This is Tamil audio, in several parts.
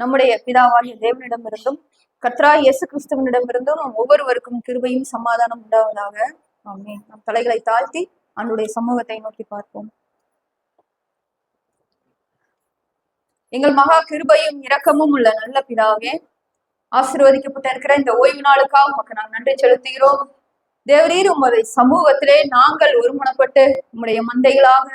நம்முடைய பிதாவாகிய தேவனிடமிருந்தும் கர்த்தராகிய இயேசு கிறிஸ்துவனிடமிருந்தும் ஒவ்வொருவருக்கும் கிருபையும் சமாதானம் உண்டாவதாக. ஆமென். நம் தலைகளை தாழ்த்தி அவனுடைய சமூகத்தை நோக்கி பார்ப்போம். எங்கள் மகா கிருபையும் இரக்கமும் உள்ள நல்ல பிதாவே, ஆசீர்வதிக்கப்பட்ட இருக்கிற இந்த ஓய்வு நாளுக்காக உமக்கு நாங்கள் நன்றி செலுத்துகிறோம். தேவரீர் உமது சமூகத்திலே நாங்கள் ஒருமனப்பட்டு உம்முடைய மந்தைகளாக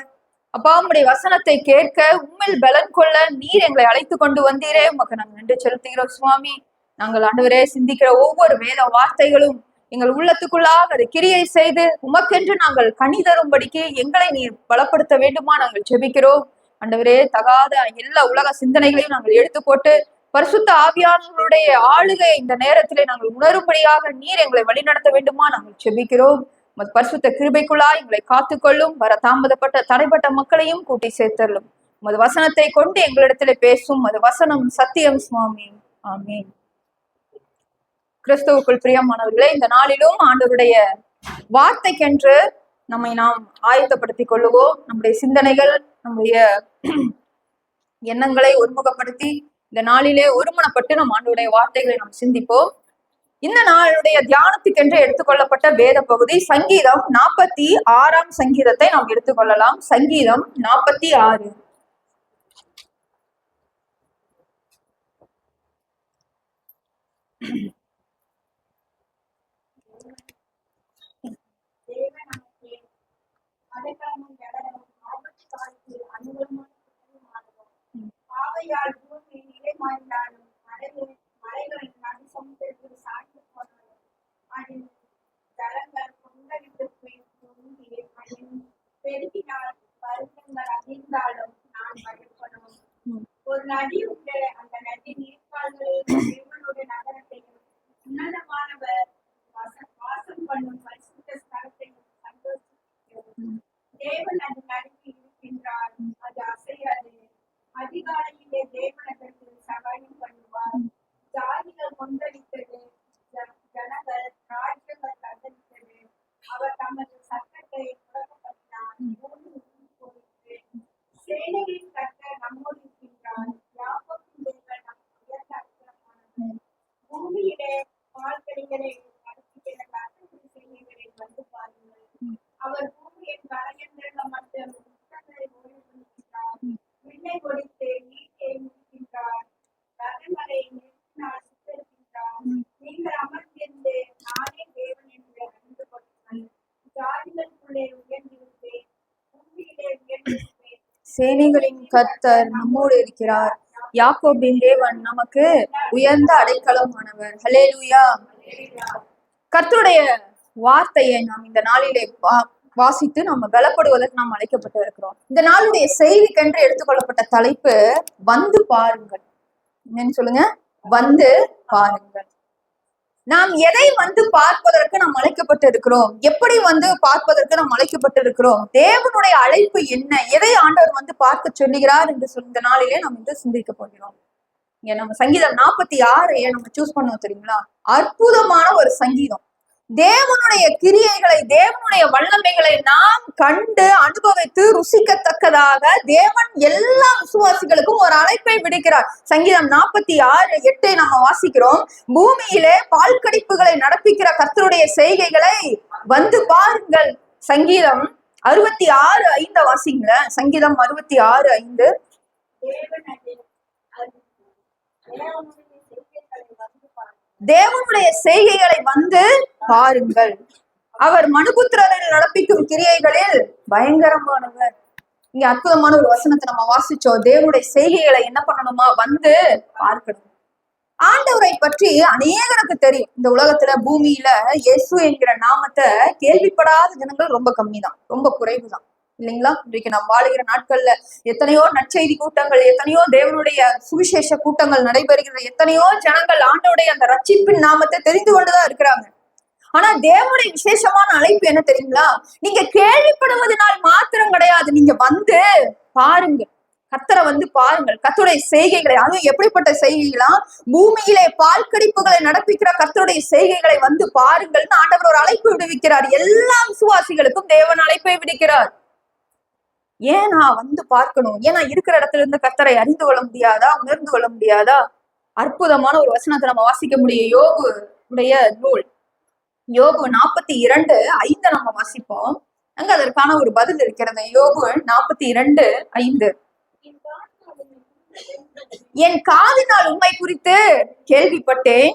அப்பா உம்முடைய வசனத்தை கேட்க உம்மில் பலன் கொள்ள நீர் எங்களை அழைத்து கொண்டு வந்தீரே, உமக்கு நாங்கள் நன்றி செலுத்துகிறோம் சுவாமி. நாங்கள் ஆண்டவரே சிந்திக்கிற ஒவ்வொரு வேத வார்த்தைகளும் எங்கள் உள்ளத்துக்குள்ளாக அதை கிரியை செய்து உமக்கென்று நாங்கள் கனி தரும்படிக்கு எங்களை நீர் பலப்படுத்த வேண்டுமா நாங்கள் ஜெபிக்கிறோம். ஆண்டவரே தகாத எல்லா உலக சிந்தனைகளையும் நாங்கள் எடுத்து போட்டு பரிசுத்த ஆவியானவருடைய ஆளுகை இந்த நேரத்திலே நாங்கள் உணரும்படியாக நீர் எங்களை வழிநடத்த வேண்டுமா நாங்கள் ஜெபிக்கிறோம். பரிசுத்த கிருபைக்குள்ளா எங்களை காத்துக்கொள்ளும். வர தாமதப்பட்ட தடைப்பட்ட மக்களையும் கூட்டி சேர்த்தள்ளும். உமது வசனத்தை கொண்டு எங்களிடத்திலே பேசும். அது வசனம் சத்தியம் சுவாமி. ஆமீன். கிறிஸ்துவுக்குள் பிரியமானவர்களே, இந்த நாளிலும் ஆண்டவருடைய வார்த்தைக்கென்று நம்மை நாம் ஆயத்தப்படுத்திக் கொள்ளுவோம். நம்முடைய சிந்தனைகள் நம்முடைய எண்ணங்களை ஒருமுகப்படுத்தி இந்த நாளிலே ஒருமனப்பட்டு நம் ஆண்டவருடைய வார்த்தைகளை நாம் சிந்திப்போம். இந்த நாளுடைய தியானத்துக்கென்று எடுத்துக்கொள்ளப்பட்ட வேத பகுதி சங்கீதம் 46 சங்கீதத்தை நாம் எடுத்துக்கொள்ளலாம். சங்கீதம் 46. ஒரு நதி உண்டு, அந்த நதி நீர்க்கால்களுடைய நகரத்தையும் உன்னதமானவர் வாசம் பண்ணும் பரிசுத்த ஸ்தலத்தையும் சந்தோஷிக்கிறது. தேவன் அது நடுங்கி இருக்கின்றார், அது அசையாது. அதிகாலையிலே தேவன் அதற்கு சகாயம் பண்ணுவார். ஜாதிகள் கொந்தளித்தது, ஜனங்கள் ராஜ்யங்கள் தந்தளித்தது. அவர் தமது சட்டத்தை புறப்படுத்தினார். சேனைகளின் கர்த்தர் நம்மோடு இருக்கின்றார். யாக்கோபின் தேவன் நமக்கு உயர்ந்த அடைக்கலமானவர். பூமியிலே பால்கடிகளை நடத்துகிற கர்த்தருடைய சேனைகளை வந்து பாருங்கள். அவர் பூமியின் கரையந்திர மற்றும் புத்தகங்களை ஓய்வுகின்றார். விண்ணை ஒடித்து நீட்டியை முடிக்கின்றார். ரகங்களை நிறுத்தினால் சுத்தரிக்கின்றார். நீங்கள் அமர்ந்திருந்து நானே தேவன் என்று அறிந்து கொள்ளுங்கள். ஜாதிகளுக்குள்ளே உயர்ந்திருப்பேன், பூமியிலே உயர்ந்திருப்பேன். சேனைகளின் கர்த்தர் நம்மோடு இருக்கிறார். யாக்கோபின் தேவன் நமக்கு உயர்ந்த அடைக்கலமானவர். ஹல்லேலூயா. கர்த்தருடைய வார்த்தையை நாம் இந்த நாளிலே வாசித்து நம்ம பலப்படுவதற்கு நாம் அழைக்கப்பட்டு இருக்கிறோம். இந்த நாளுடைய செய்திக்கென்று எடுத்துக்கொள்ளப்பட்ட தலைப்பு வந்து பாருங்கள். என்னன்னு சொல்லுங்க? வந்து பாருங்கள். நாம் எதை வந்து பார்ப்பதற்கு நாம் அழைக்கப்பட்டு இருக்கிறோம்? எப்படி வந்து பார்ப்பதற்கு நாம் அழைக்கப்பட்டு இருக்கிறோம்? தேவனுடைய அழைப்பு என்ன? எதை ஆண்டவர் வந்து பார்க்க சொல்லுகிறார் என்று இந்த நாளிலே நாம் இன்று சிந்திக்க போகிறோம். இங்க நம்ம சங்கீதம் 46 நம்ம சூஸ் பண்ணுவோம் தெரியுங்களா? அற்புதமான ஒரு சங்கீதம். தேவனுடைய கிரியைகளை, தேவனுடைய வல்லமைகளை நாம் கண்டு அனுபவித்து ருசிக்கத்தக்கதாக தேவன் எல்லா விசுவாசிகளுக்கும் ஒரு அழைப்பை விடுக்கிறார். சங்கீதம் 46:8 நம்ம வாசிக்கிறோம். பூமியிலே பால்கடிப்புகளை நடப்பிக்கிற கர்த்தருடைய செய்கைகளை வந்து பாருங்கள். சங்கீதம் 66:5 வாசிங்க. சங்கீதம் 66:5. தேவனுடைய செய்கைகளை வந்து பாருங்கள். அவர் மனுபுத்திரரில் நடப்பிக்கும் கிரியைகளில் பயங்கரமானவர். இங்க அற்புதமான ஒரு வசனத்தை நம்ம வாசிச்சோம். தேவனுடைய செய்கைகளை என்ன பண்ணணுமா? வந்து பார்க்கணும். ஆண்டவரை பற்றி அநேகருக்கு தெரியும். இந்த உலகத்துல பூமியில இயேசு என்கிற நாமத்தை கேள்விப்படாத ஜனங்கள் ரொம்ப கம்மிதான், ரொம்ப குறைவுதான் இல்லைங்களா? இன்றைக்கு நாம் வாழுகிற நாட்கள்ல எத்தனையோ நற்செய்தி கூட்டங்கள், எத்தனையோ தேவனுடைய சுவிசேஷ கூட்டங்கள் நடைபெறுகிறது. எத்தனையோ ஜனங்கள் ஆண்டவருடைய அந்த ரட்சிப்பின் நாமத்தை தெரிந்து கொண்டுதான் இருக்கிறாங்க. ஆனா தேவனுடைய விசேஷமான அழைப்பு என்ன தெரியுங்களா? நீங்க கேள்விப்படுவதனால் மாத்திரம் கிடையாது, நீங்க வந்து பாருங்க. கர்த்தரை வந்து பாருங்கள். கர்த்தருடைய செய்கைகளை, அதுவும் எப்படிப்பட்ட செய்கைகளா? பூமியிலே பால்கடிப்புகளை நடப்பிக்கிற கர்த்தருடைய செய்கைகளை வந்து பாருங்கள்னு ஆண்டவர் ஒரு அழைப்பு விடுவிக்கிறார். எல்லா விசுவாசிகளுக்கும் தேவன் அழைப்பை விடுக்கிறார். ஏன் நான் வந்து பார்க்கணும்? ஏன் நான் இருக்கிற இடத்துல இருந்து கர்த்தரை அறிந்து கொள்ள முடியாதா? உணர்ந்து கொள்ள முடியாதா? அற்புதமான ஒரு வசனத்தை நம்ம வாசிக்க முடியும். யோபு உடைய நூல் யோபு 42:5 நம்ம வாசிப்போம். அங்க அதற்கான ஒரு பதில் இருக்கிறது. யோபு 42:5. என் காதினால் உண்மை குறித்து கேள்விப்பட்டேன்,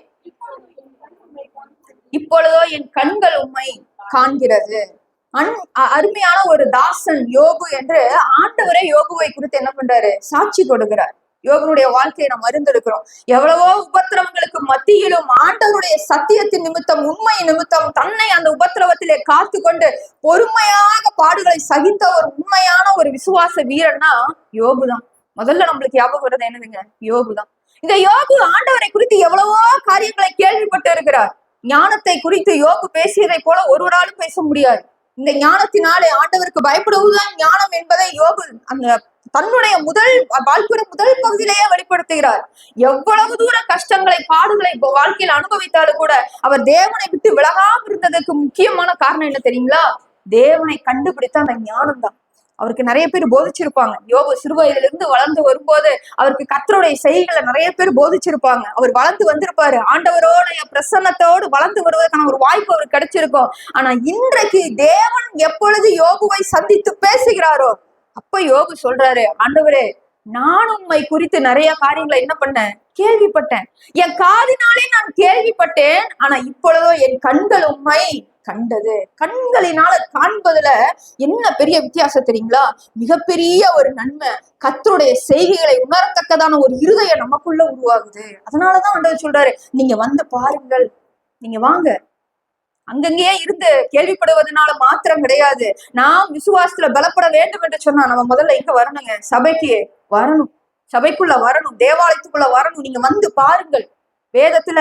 இப்பொழுதோ என் கண்கள் உண்மை காண்கிறது. அருமையான ஒரு தாசன் யோபு என்று ஆண்டவரே யோபுவை குறித்து என்ன பண்றாரு? சாட்சி கொடுக்கிறார். யோபனுடைய வாழ்க்கையை நாம் அறிந்திருக்கிறோம். எவ்வளவோ உபத்திரவங்களுக்கு மத்தியிலும் ஆண்டவருடைய சத்தியத்தின் நிமித்தம், உண்மை நிமித்தம் தன்னை அந்த உபத்திரவத்திலே காத்து கொண்டு பொறுமையாக பாடுகளை சகித்த ஒரு உண்மையான ஒரு விசுவாச வீரன்னா யோபுதான். முதல்ல நம்மளுக்கு ஞாபகம் வருது என்னதுங்க? யோபுதான். இந்த யோபு ஆண்டவரை குறித்து எவ்வளவோ காரியங்களை கேள்விப்பட்டு இருக்கிறார். ஞானத்தை குறித்து யோபு பேசியதை போல ஒருவராலும் பேச முடியாது. இந்த ஞானத்தினாலே ஆண்டவருக்கு பயப்படுவதுதான் ஞானம் என்பதை யோபு அந்த தன்னுடைய வாழ்க்கையுடைய முதல் பகுதியிலேயே வெளிப்படுத்துகிறார். எவ்வளவு தூர கஷ்டங்களை, பாடுகளை வாழ்க்கையில் அனுபவித்தாலும் கூட அவர் தேவனை விட்டு விலகாம இருந்ததுக்கு முக்கியமான காரணம் என்ன தெரியுங்களா? தேவனை கண்டுபிடித்த அந்த ஞானம் தான். அவருக்கு நிறைய பேர் போதிச்சிருப்பாங்க. யோபு சிறு வயதிலிருந்து வளர்ந்து வரும்போது அவருக்கு கர்த்தருடைய செய்திகளை நிறைய பேர் போதிச்சிருப்பாங்க. அவர் வளர்ந்து வந்திருப்பாரு. ஆண்டவரோடைய பிரசன்னத்தோடு வளர்ந்து வருவதற்கான ஒரு வாய்ப்பு அவருக்கு கிடைச்சிருக்கும். ஆனா இன்றைக்கு தேவன் எப்பொழுது யோபுவை சந்தித்து பேசுகிறாரோ அப்ப யோபு சொல்றாரு, ஆண்டவரே, நான் உண்மை குறித்து நிறைய காரியங்களை என்ன பண்ணேன்? கேள்விப்பட்டேன். என் காதினாலே நான் கேள்விப்பட்டேன். ஆனா இப்பொழுதோ என் கண்கள் உண்மை கண்டது. கண்களினால காண்பதுல என்ன பெரிய வித்தியாசம் தெரியுங்களா? மிகப்பெரிய ஒரு நன்மை. கர்த்தருடைய செய்கைகளை உணரத்தக்கதான ஒரு இருதயம் நமக்குள்ள உருவாகுது. அதனாலதான் ஆண்டவர் சொல்றாரு, நீங்க வந்து பாருங்கள், நீங்க வாங்க. அங்கங்கேயே இருந்து கேள்விப்படுவதனால மாத்திரம் கிடையாது. நாம் விசுவாசத்துல பலப்பட வேண்டும் என்று சொன்னா நம்ம முதல்ல எங்க வரணுங்க? சபைக்கு வரணும், சபைக்குள்ள வரணும், தேவாலயத்துக்குள்ள வரணும். நீங்க வந்து பாருங்கள். வேதத்துல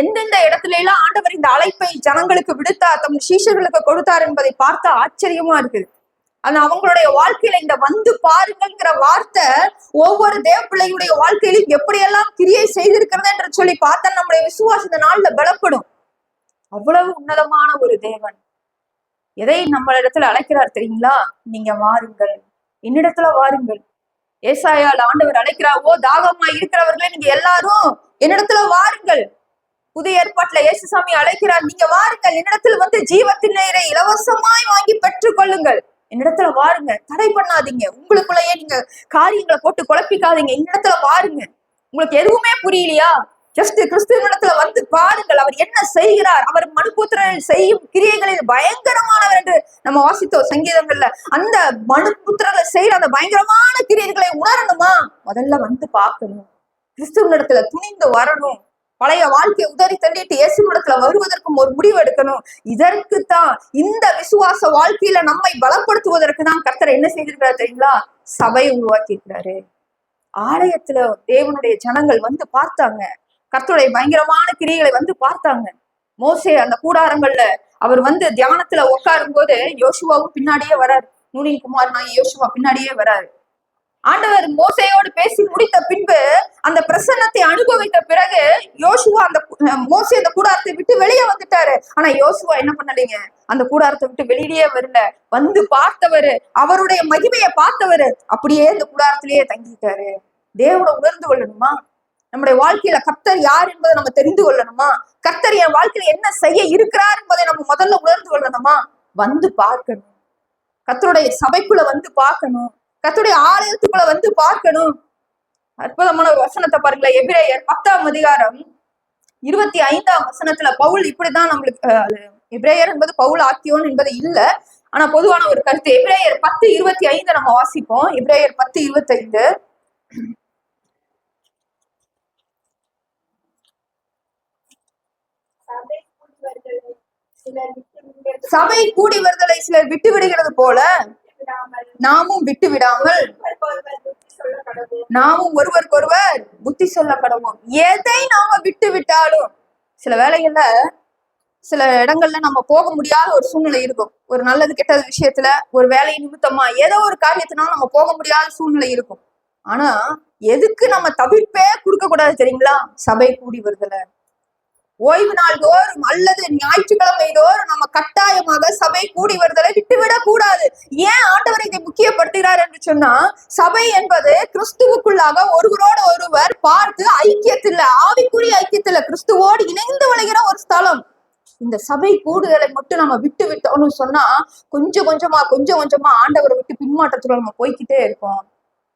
எந்தெந்த இடத்துல எல்லாம் ஆண்டவர் இந்த அழைப்பை ஜனங்களுக்கு விடுத்தார், தம் சீஷர்களுக்கு கொடுத்தார் என்பதை பார்த்த ஆச்சரியமா இருக்குது. ஆனா அவங்களுடைய வாழ்க்கையில இந்த வந்து பாருங்கள்ங்கிற வார்த்தை ஒவ்வொரு தேவ பிள்ளைகளுடைய வாழ்க்கையிலும் எப்படியெல்லாம் கிரியை செய்திருக்கிறது என்று சொல்லி பார்த்தா நம்முடைய விசுவாச இந்த நாள்ல பலப்படும். அவ்வளவு உன்னதமான ஒரு தேவன் எதை நம்ம இடத்துல அழைக்கிறார் தெரியுங்களா? நீங்க வாருங்கள், என்னிடத்துல வாருங்கள். ஏசாயால் ஆண்டவர் அழைக்கிறார், ஓ தாகமா இருக்கிறவர்களே நீங்க எல்லாரும் என்னிடத்துல வாருங்கள். புதிய ஏற்பாட்டுல இயேசுசாமி அழைக்கிறார், நீங்க வாருங்கள், என்னிடத்துல வந்து ஜீவத்தின் நீரை இலவசமாய் வாங்கி பெற்றுக் கொள்ளுங்கள். என்னிடத்துல வாருங்க, தடை பண்ணாதீங்க. உங்களுக்குள்ளேயே நீங்க காரியங்களை போட்டு குழப்பிக்காதீங்க. என்னிடத்துல வாருங்க. உங்களுக்கு எதுவுமே புரியலையா? ஜஸ்ட் கிறிஸ்துவனிடத்துல வந்து பாருங்கள், அவர் என்ன செய்கிறார். அவர் மனுபுத்திரன் செய்யும் கிரியைகளில் பயங்கரமானவர் என்று நம்ம வாசித்தோம் சங்கீதங்கள்ல. அந்த மனுபுத்திரர்களை செய்யற அந்த பயங்கரமான கிரியைகளை உணரணுமா? முதல்ல வந்து பார்க்கணும். கிறிஸ்துவனிடத்துல துணிந்து வரணும். பழைய வாழ்க்கையை உதறி தள்ளிட்டு இயேசுவிடத்துல வருவதற்கும் ஒரு முடிவு எடுக்கணும். இதற்குத்தான், இந்த விசுவாச வாழ்க்கையில நம்மை பலப்படுத்துவதற்கு தான் கர்த்தர் என்ன செய்திருக்கிறார் தெரியுங்களா? சபையை உருவாக்கி இருக்கிறாரு. ஆலயத்துல தேவனுடைய ஜனங்கள் வந்து பார்த்தாங்க. கர்த்தருடைய பயங்கரமான கிரியைகளை வந்து பார்த்தாங்க. மோசே அந்த கூடாரங்கள்ல அவர் வந்து தியானத்துல உட்காரும் போது யோசுவாவும் பின்னாடியே வராரு. நூனின் குமாரனாகிய யோசுவா பின்னாடியே வராரு. ஆண்டவர் மோசையோடு பேசி முடித்த பின்பு அந்த பிரசன்னத்தை அனுபவித்த பிறகு யோசுவா மோசே அந்த கூடாரத்தை விட்டு வெளியே வந்துட்டாரு. ஆனா யோசுவா என்ன பண்ணலைங்க? அந்த கூடாரத்தை விட்டு வெளியிலேயே வரல. வந்து பார்த்தவரு, அவருடைய மகிமையை பார்த்தவரு அப்படியே இந்த கூடாரத்திலேயே தங்கிட்டாரு. தேவனை உணர்ந்து கொள்ளணுமா? நம்முடைய வாழ்க்கையில கர்த்தர் யார் என்பதை நம்ம தெரிந்து கொள்ளணுமா? கர்த்தர் என் வாழ்க்கையில என்ன செய்ய இருக்கிறார் என்பதை நம்ம முதல்ல உணர்ந்து கொள்ளணுமா? வந்து பார்க்கணும். கர்த்தருடைய சபைக்குள்ள வந்து பார்க்கணும். கர்த்தருடைய ஆலயத்துக்குள்ள வந்து பார்க்கணும். அற்புதமான ஒரு வசனத்தை பாருங்களேன். எபிரேயர் 10ஆம் அதிகாரம் 25ஆம் வசனத்துல பவுல் இப்படிதான் நம்மளுக்கு, எபிரேயர் என்பது பவுல் ஆக்கியோன் என்பது இல்ல, ஆனா பொதுவான ஒரு கருத்து. எபிரேயர் 10:25 நம்ம வாசிப்போம். எபிரேயர் 10:25. சபை கூடி வருதலை சிலர் விட்டு விடுகிறது போல நாமும் விட்டு விடாமல் நாமும் ஒருவருக்கொருவர் புத்தி சொல்ல கடவோம். எதை நாம விட்டு விட்டாலும், சில வேளைகள்ல சில இடங்கள்ல நம்ம போக முடியாத ஒரு சூழ்நிலை இருக்கும். ஒரு நல்லது கெட்டது விஷயத்துல, ஒரு வேலை நிமித்தமா, ஏதோ ஒரு காரியத்தினால நம்ம போக முடியாத சூழ்நிலை இருக்கும். ஆனா எதுக்கு நம்ம தவிர்ப்பே கொடுக்க கூடாது தெரியுங்களா? சபை கூடி வருதல. ஓய்வு நாள் தோறும் அல்லது ஞாயிற்றுக்கிழமை தோறும் நம்ம கட்டாயமாக சபை கூடி வருதலை விட்டுவிடக் கூடாது. ஏன் ஆண்டவர் இதை முக்கியப்படுத்துகிறார் என்று சொன்னா, சபை என்பது கிறிஸ்துவுக்குள்ளாக ஒருவரோடு ஒருவர் பார்த்து ஐக்கியத்தில், ஆவிக்குரிய ஐக்கியத்துல கிறிஸ்துவோடு இணைந்து வளைகிற ஒரு ஸ்தலம். இந்த சபை கூடுதலை மட்டும் நம்ம விட்டு விட்டோம்னு சொன்னா கொஞ்சம் கொஞ்சமா ஆண்டவரை விட்டு பின்மாற்றத்துல நம்ம போய்கிட்டே இருக்கோம்.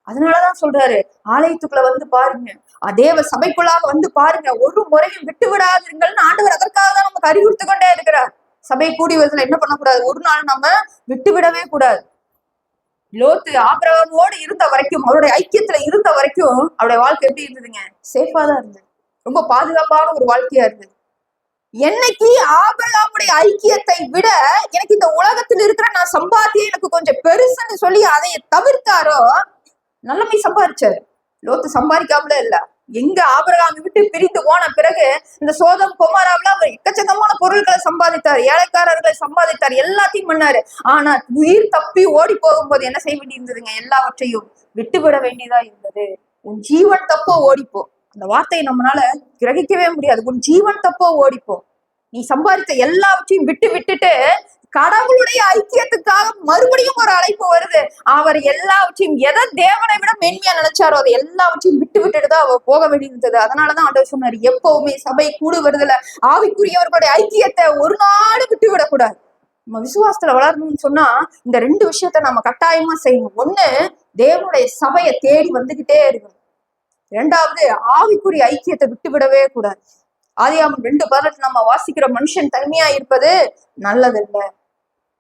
அதனாலதான் சொல்றாரு, ஆலயத்துக்குள்ள வந்து பாருங்க, தேவ சபைக்குள்ளாக வந்து பாருங்க, ஒரு முறையும் விட்டு விடாதீங்கள்னு ஆண்டவர் அதற்காக தான் நமக்கு அறிவுறுத்து கொண்டே இருக்கிறார். சபை கூடி வருதுல என்ன பண்ணக்கூடாது, ஒரு நாள் நம்ம விட்டு விடவே கூடாது. லோத்து ஆபிரகாமோடு இருந்த வரைக்கும், அவருடைய ஐக்கியத்துல இருந்த வரைக்கும் அவருடைய வாழ்க்கை எப்படி இருந்ததுங்க, சேஃபா தான் இருந்தது, ரொம்ப பாதுகாப்பான ஒரு வாழ்க்கையா இருந்தது. என்னைக்கு ஆபிரகாமுடைய ஐக்கியத்தை விட எனக்கு இந்த உலகத்தில் இருக்கிற நான் சம்பாத்தியம் எனக்கு கொஞ்சம் பெருசுன்னு சொல்லி அதை தவிர்த்தாரோ, நல்லமை சம்பாதிச்சாரு. லோத்து சம்பாதிக்காமல இல்ல, எங்க ஆபிரகாமை விட்டு பிரிந்து போன பிறகு இந்த சோதம் குமாராவில அவர் எக்கச்சக்கமான பொருட்களை சம்பாதித்தார், ஏழைக்காரர்களை சம்பாதித்தார், எல்லாத்தையும் பண்ணாரு. ஆனா உயிர் தப்பி ஓடி போகும்போது என்ன செய்ய வேண்டி இருந்ததுங்க, எல்லாவற்றையும் விட்டுவிட வேண்டியதா இருந்தது. உன் ஜீவன் தப்போ ஓடிப்போ, அந்த வார்த்தையை நம்மளால கிரகிக்கவே முடியாது. உன் ஜீவன் தப்போ ஓடிப்போ, நீ சம்பாதித்த எல்லாவற்றையும் விட்டுட்டு கடவுளுடைய ஐக்கியத்துக்காக மறுபடியும் ஒரு அழைப்பு வருது. அவர் எல்லாவற்றையும் எதை தேவனை விட மேன்மையா நினைச்சாரோ அதை எல்லாவற்றையும் விட்டுட்டு தான் அவர் போக வேண்டியிருந்தது. அதனாலதான் ஆண்டவர் சொன்னாரு, எப்பவுமே சபை கூடு வருதுல ஆவிக்குரியவர்களுடைய ஐக்கியத்தை ஒரு நாள் விட்டு விடக்கூடாது. நம்ம விசுவாசத்துல வளரணும்னு சொன்னா இந்த 2 விஷயத்த நம்ம கட்டாயமா செய்யணும். ஒண்ணு, தேவனுடைய சபையை தேடி வந்துகிட்டே இருக்கணும். 2வது, ஆவிக்குரிய ஐக்கியத்தை விட்டு விடவே கூடாது. ஆதியாகமம் 2:18 நம்ம வாசிக்கிற, மனுஷன் தனிமையா இருப்பது நல்லதல்ல.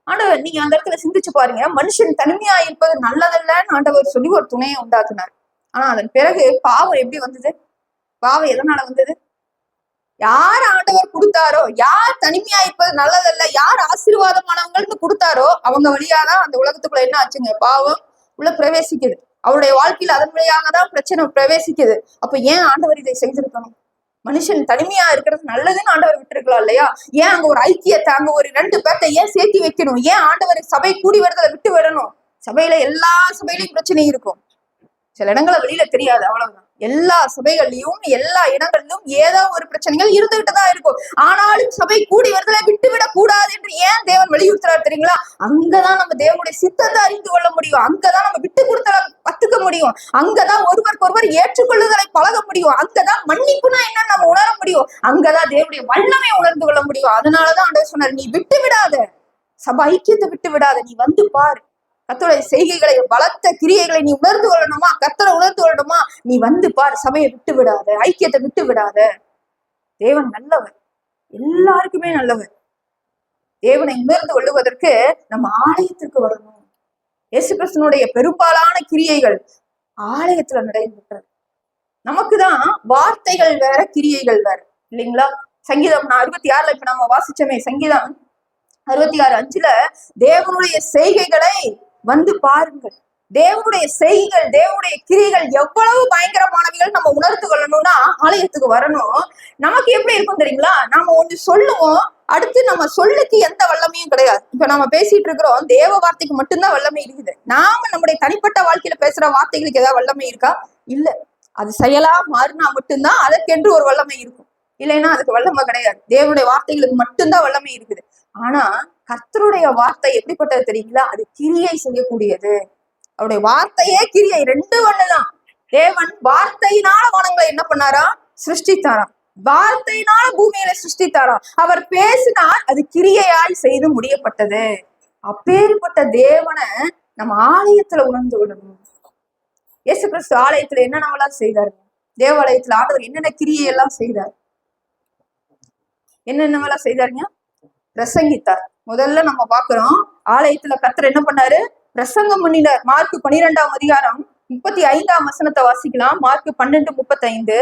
ஆண்டவர் நீங்க அந்த இடத்துல சிந்திச்சு பாருங்க, மனுஷன் தனிமையா இருப்பது நல்லதல்லன்னு ஆண்டவர் சொல்லி ஒரு துணையை உண்டாக்குனார். ஆனா அதன் பிறகு பாவம் எப்படி வந்தது, பாவம் எதனால வந்தது, யார் ஆண்டவர் கொடுத்தாரோ, யார் தனிமையா இருப்பது நல்லதல்ல, யார் ஆசீர்வாதமானவங்கள்னு கொடுத்தாரோ அவங்க வழியாதான் அந்த உலகத்துக்குள்ள என்ன ஆச்சுங்க, பாவம் உள்ள பிரவேசிக்குது. அவருடைய வாழ்க்கையில அதன் வழியாக தான் பிரச்சனை பிரவேசிக்குது. அப்ப ஏன் ஆண்டவர் இதை செய்திருக்கணும், மனுஷன் தனிமையா இருக்கிறது நல்லதுன்னு ஆண்டவர் விட்டுருக்கலாம் இல்லையா? ஏன் அங்க ஒரு ஐக்கியத்தை, அங்க ஒரு 2 பேர்த்தை ஏன் சேர்த்தி வைக்கணும்? ஏன் ஆண்டவர் சபை கூடி வருதலை விட்டு விடணும்? சபையில எல்லா சபையிலையும் பிரச்சனை இருக்கும், சில இடங்களை வெளியில தெரியாது, அவ்வளவுதான். எல்லா சபைகள்லயும் எல்லா இடங்களிலும் ஏதோ ஒரு பிரச்சனைகள் இருந்துகிட்டுதான் இருக்கும். ஆனாலும் சபை கூடி வருதலை விட்டு விட கூடாது என்று ஏன் தேவன் வலியுறுத்துறாரு தெரியுங்களா? அங்கதான் நம்ம தேவனுடைய சித்தத்தை அறிந்து கொள்ள முடியும், அங்கதான் நம்ம விட்டு கொடுத்தல கத்துக்க முடியும், அங்கதான் ஒருவருக்கொருவர் ஏற்றுக்கொள்ளுதலை பழக முடியும், அங்கதான் மன்னிப்புனா என்னன்னு நம்ம உணர முடியும், அங்கதான் தேவனுடைய வல்லமை உணர்ந்து கொள்ள முடியும். அதனாலதான் ஆண்டவர் சொன்னார், நீ விட்டு விடாத, சபை ஐக்கியத்தை விட்டு விடாத, நீ வந்து பாரு, கர்த்தருடைய செய்கைகளை, பலத்த கிரியைகளை நீ உணர்ந்து கொள்ளணுமா, கர்த்தரை உணர்ந்து கொள்ளணுமா, நீ வந்து பார், சபையை விட்டு விடாத, ஐக்கியத்தை விட்டு விடாத. தேவன் நல்லவர், எல்லாருக்குமே நல்லவர். தேவனை உணர்ந்து கொள்ளுவதற்கு நம்ம ஆலயத்திற்கு வரணும். இயேசு கிறிஸ்துனுடைய பெரும்பாலான கிரியைகள் ஆலயத்துல நடைபெற்றது. நமக்குதான் வார்த்தைகள் வேற, கிரியைகள் வேற, இல்லைங்களா? சங்கீதம் 66 இப்ப நம்ம வாசிச்சோமே, சங்கீதம் 66:5 தேவனுடைய செய்கைகளை வந்து பாருங்கள். தேவனுடைய செய்கைகள், தேவனுடைய கிரிகள் எவ்வளவு பயங்கரமானவைகள் நம்ம உணர்ந்து கொள்ளணும்னா ஆலயத்துக்கு வரணும். நமக்கு எப்படி இருக்கும் தெரியுங்களா? நாம ஒன்று சொல்லுவோம், அடுத்து நம்ம சொல்லுக்கு எந்த வல்லமையும் கிடையாது. இப்ப நம்ம பேசிட்டு இருக்கிறோம், தேவ வார்த்தைக்கு மட்டும்தான் வல்லமை இருக்குது. நாம நம்முடைய தனிப்பட்ட வாழ்க்கையில பேசுற வார்த்தைகளுக்கு ஏதாவது வல்லமை இருக்கா? இல்ல. அது செயலா மாறினா மட்டும்தான் அதற்கென்று ஒரு வல்லமை இருக்கும், இல்லைன்னா அதுக்கு வல்லமை கிடையாது. தேவனுடைய வார்த்தைகளுக்கு மட்டும்தான் வல்லமை இருக்குது. ஆனா கர்த்தருடைய வார்த்தை எப்படிப்பட்டது தெரியுங்களா? அது கிரியை செய்யக்கூடியது. அவருடைய வார்த்தையே கிரியை, 2 ஒண்ணுதான். தேவன் வார்த்தையினால வானங்களை என்ன பண்ணாரா? சிருஷ்டித்தாராம். வார்த்தையினால பூமியில சிருஷ்டித்தாராம். அவர் பேசினார், அது கிரியையாய் செய்து முடியப்பட்டது. அப்பேற்பட்ட தேவனை நம்ம ஆலயத்துல உணர்ந்து விடணும். இயேசு கிறிஸ்து ஆலயத்துல என்னென்னவெல்லாம் செய்தாரு? தேவாலயத்துல ஆண்டவர் என்னென்ன கிரியை எல்லாம் செய்தார்? என்னென்னவெல்லாம் செய்தாருங்க? பிரசங்கித்தார். முதல்ல நம்ம பாக்குறோம், ஆலயத்துல கர்த்தர் என்ன பண்ணாரு? பிரசங்கம் பண்ணினார். மார்க் 12ஆம் அதிகாரம் 35ஆம் வசனத்தை வாசிக்கலாம். மார்க் 12:35.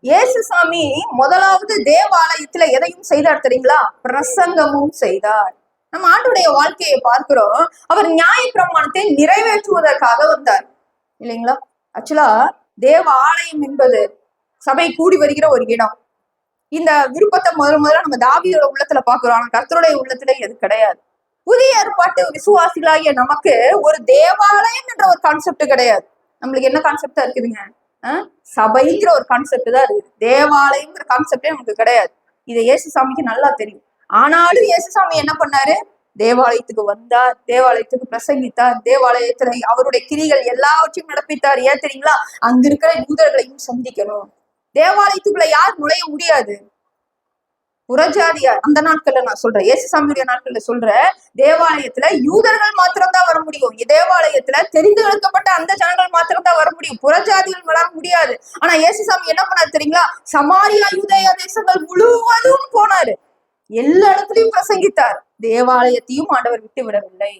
இயேசுசாமி முதலாவது தேவாலயத்துல எதையும் செய்தார் தெரியுங்களா? பிரசங்கமும் செய்தார். நம்ம ஆண்டுடைய வாழ்க்கையை பார்க்கிறோம், அவர் நியாய பிரமாணத்தை நிறைவேற்றுவதற்காக வந்தார், இல்லைங்களா? ஆக்சுவலா தேவ ஆலயம் என்பது சபை கூடி வருகிற ஒரு இடம். இந்த விருப்பத்தை முதல்ல நம்ம தாவீதோட உள்ளத்துல பாக்குறோம். ஆனா கர்த்தருடைய உள்ளத்துல எது கிடையாது. புதிய ஏற்பாட்டு விசுவாசிகளாகிய நமக்கு ஒரு தேவாலயம் என்ற ஒரு கான்செப்ட் கிடையாது. நம்மளுக்கு என்ன கான்செப்டா இருக்குதுங்க? சபைங்கிற ஒரு கான்செப்ட் தான் இருக்குது. தேவாலயம்ங்கிற கான்செப்டே நமக்கு கிடையாது. இதை இயேசுசாமிக்கு நல்லா தெரியும். ஆனாலும் இயேசுசாமி என்ன பண்ணாரு? தேவாலயத்துக்கு வந்தார், தேவாலயத்துக்கு பிரசங்கித்தார், தேவாலயத்துல அவருடைய கிரிகள் எல்லாவற்றையும் நடப்பித்தார். ஏன் தெரியுங்களா? அங்க இருக்கிற யூதர்களையும் சந்திக்கணும். தேவாலயத்துக்குள்ள யார் நுழைய முடியாது? புறஜாதியார். அந்த நாட்கள்ல நான் சொல்றேன், இயேசுசாமியுடைய நாட்கள்ல சொல்றேன், தேவாலயத்துல யூதர்கள் மாத்திரம்தான் வர முடியும். தேவாலயத்துல தெரிந்து எடுக்கப்பட்ட அந்த ஜனங்கள் மாத்திரம்தான் வர முடியும். புறஜாதிகள் வர முடியாது. ஆனா இயேசுசாமி என்ன பண்ணாரு தெரியுங்களா? சமாரியா யூதேயா தேசங்கள் முழுவதும் போனாரு. எல்லா இடத்துலயும் பிரசங்கித்தார். தேவாலயத்தையும் ஆண்டவர் விட்டு விடவில்லை.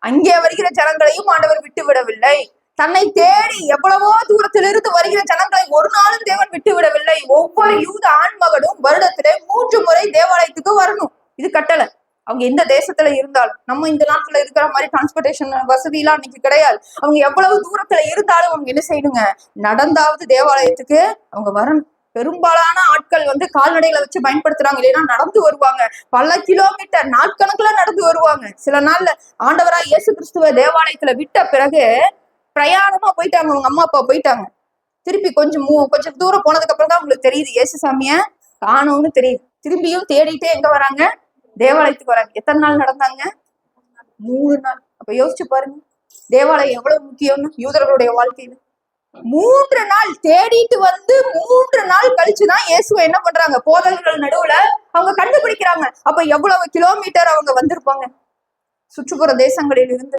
அங்கே வருகிற ஜனங்களையும் ஆண்டவர் விட்டு விடவில்லை. தன்னை தேடி எவ்வளவோ தூரத்திலிருந்து வருகிற ஜனங்களை ஒரு நாளும் தேவன் விட்டு விடவில்லை. ஒவ்வொரு யூத ஆண்மகனும் வருடத்திலே 3 முறை தேவாலயத்துக்கு வரணும். இது கட்டளை. அவங்க எந்த தேசத்துல இருந்தாலும், நம்ம இந்த நாட்டுல இருக்கிற மாதிரி டிரான்ஸ்போர்டேஷன் வசதி எல்லாம் அன்னைக்கு கிடையாது. அவங்க எவ்வளவு தூரத்துல இருந்தாலும் அவங்க என்ன செய்யணுங்க? நடந்தாவது தேவாலயத்துக்கு அவங்க வரணும். பெரும்பாலான ஆட்கள் கால்நடைகளை வச்சு பயன்படுத்துறாங்க, இல்லைன்னா நடந்து வருவாங்க. பல கிலோமீட்டர் நாட்கணக்குல நடந்து வருவாங்க. சில நாள்ல ஆண்டவராய் இயேசு கிறிஸ்துவ தேவாலயத்துல விட்ட பிறகு பிரயாணமா போயிட்டாங்க. அவங்க அம்மா அப்பா போயிட்டாங்க. திருப்பி கொஞ்சம் தூரம் போனதுக்கு அப்புறம் தான் உங்களுக்கு தெரியுது இயேசுசாமிய காணோம்னு தெரியுது. திரும்பியும் தேடிட்டே எங்க வராங்க? தேவாலயத்துக்கு வராங்க. எத்தனை நாள் நடந்தாங்க? 3 நாள். அப்ப யோசிச்சு பாருங்க, தேவாலயம் எவ்வளவு முக்கியம்னு யூதர்களுடைய வாழ்க்கையில. 3 நாள் தேடிட்டு 3 நாள் கழிச்சுதான் இயேசுவை என்ன பண்றாங்க? போதகர்கள் நடுவுல அவங்க கண்டுபிடிக்கிறாங்க. அப்ப எவ்வளவு கிலோமீட்டர் அவங்க வந்திருப்பாங்க சுற்றுப்புற தேசங்களில் இருந்து.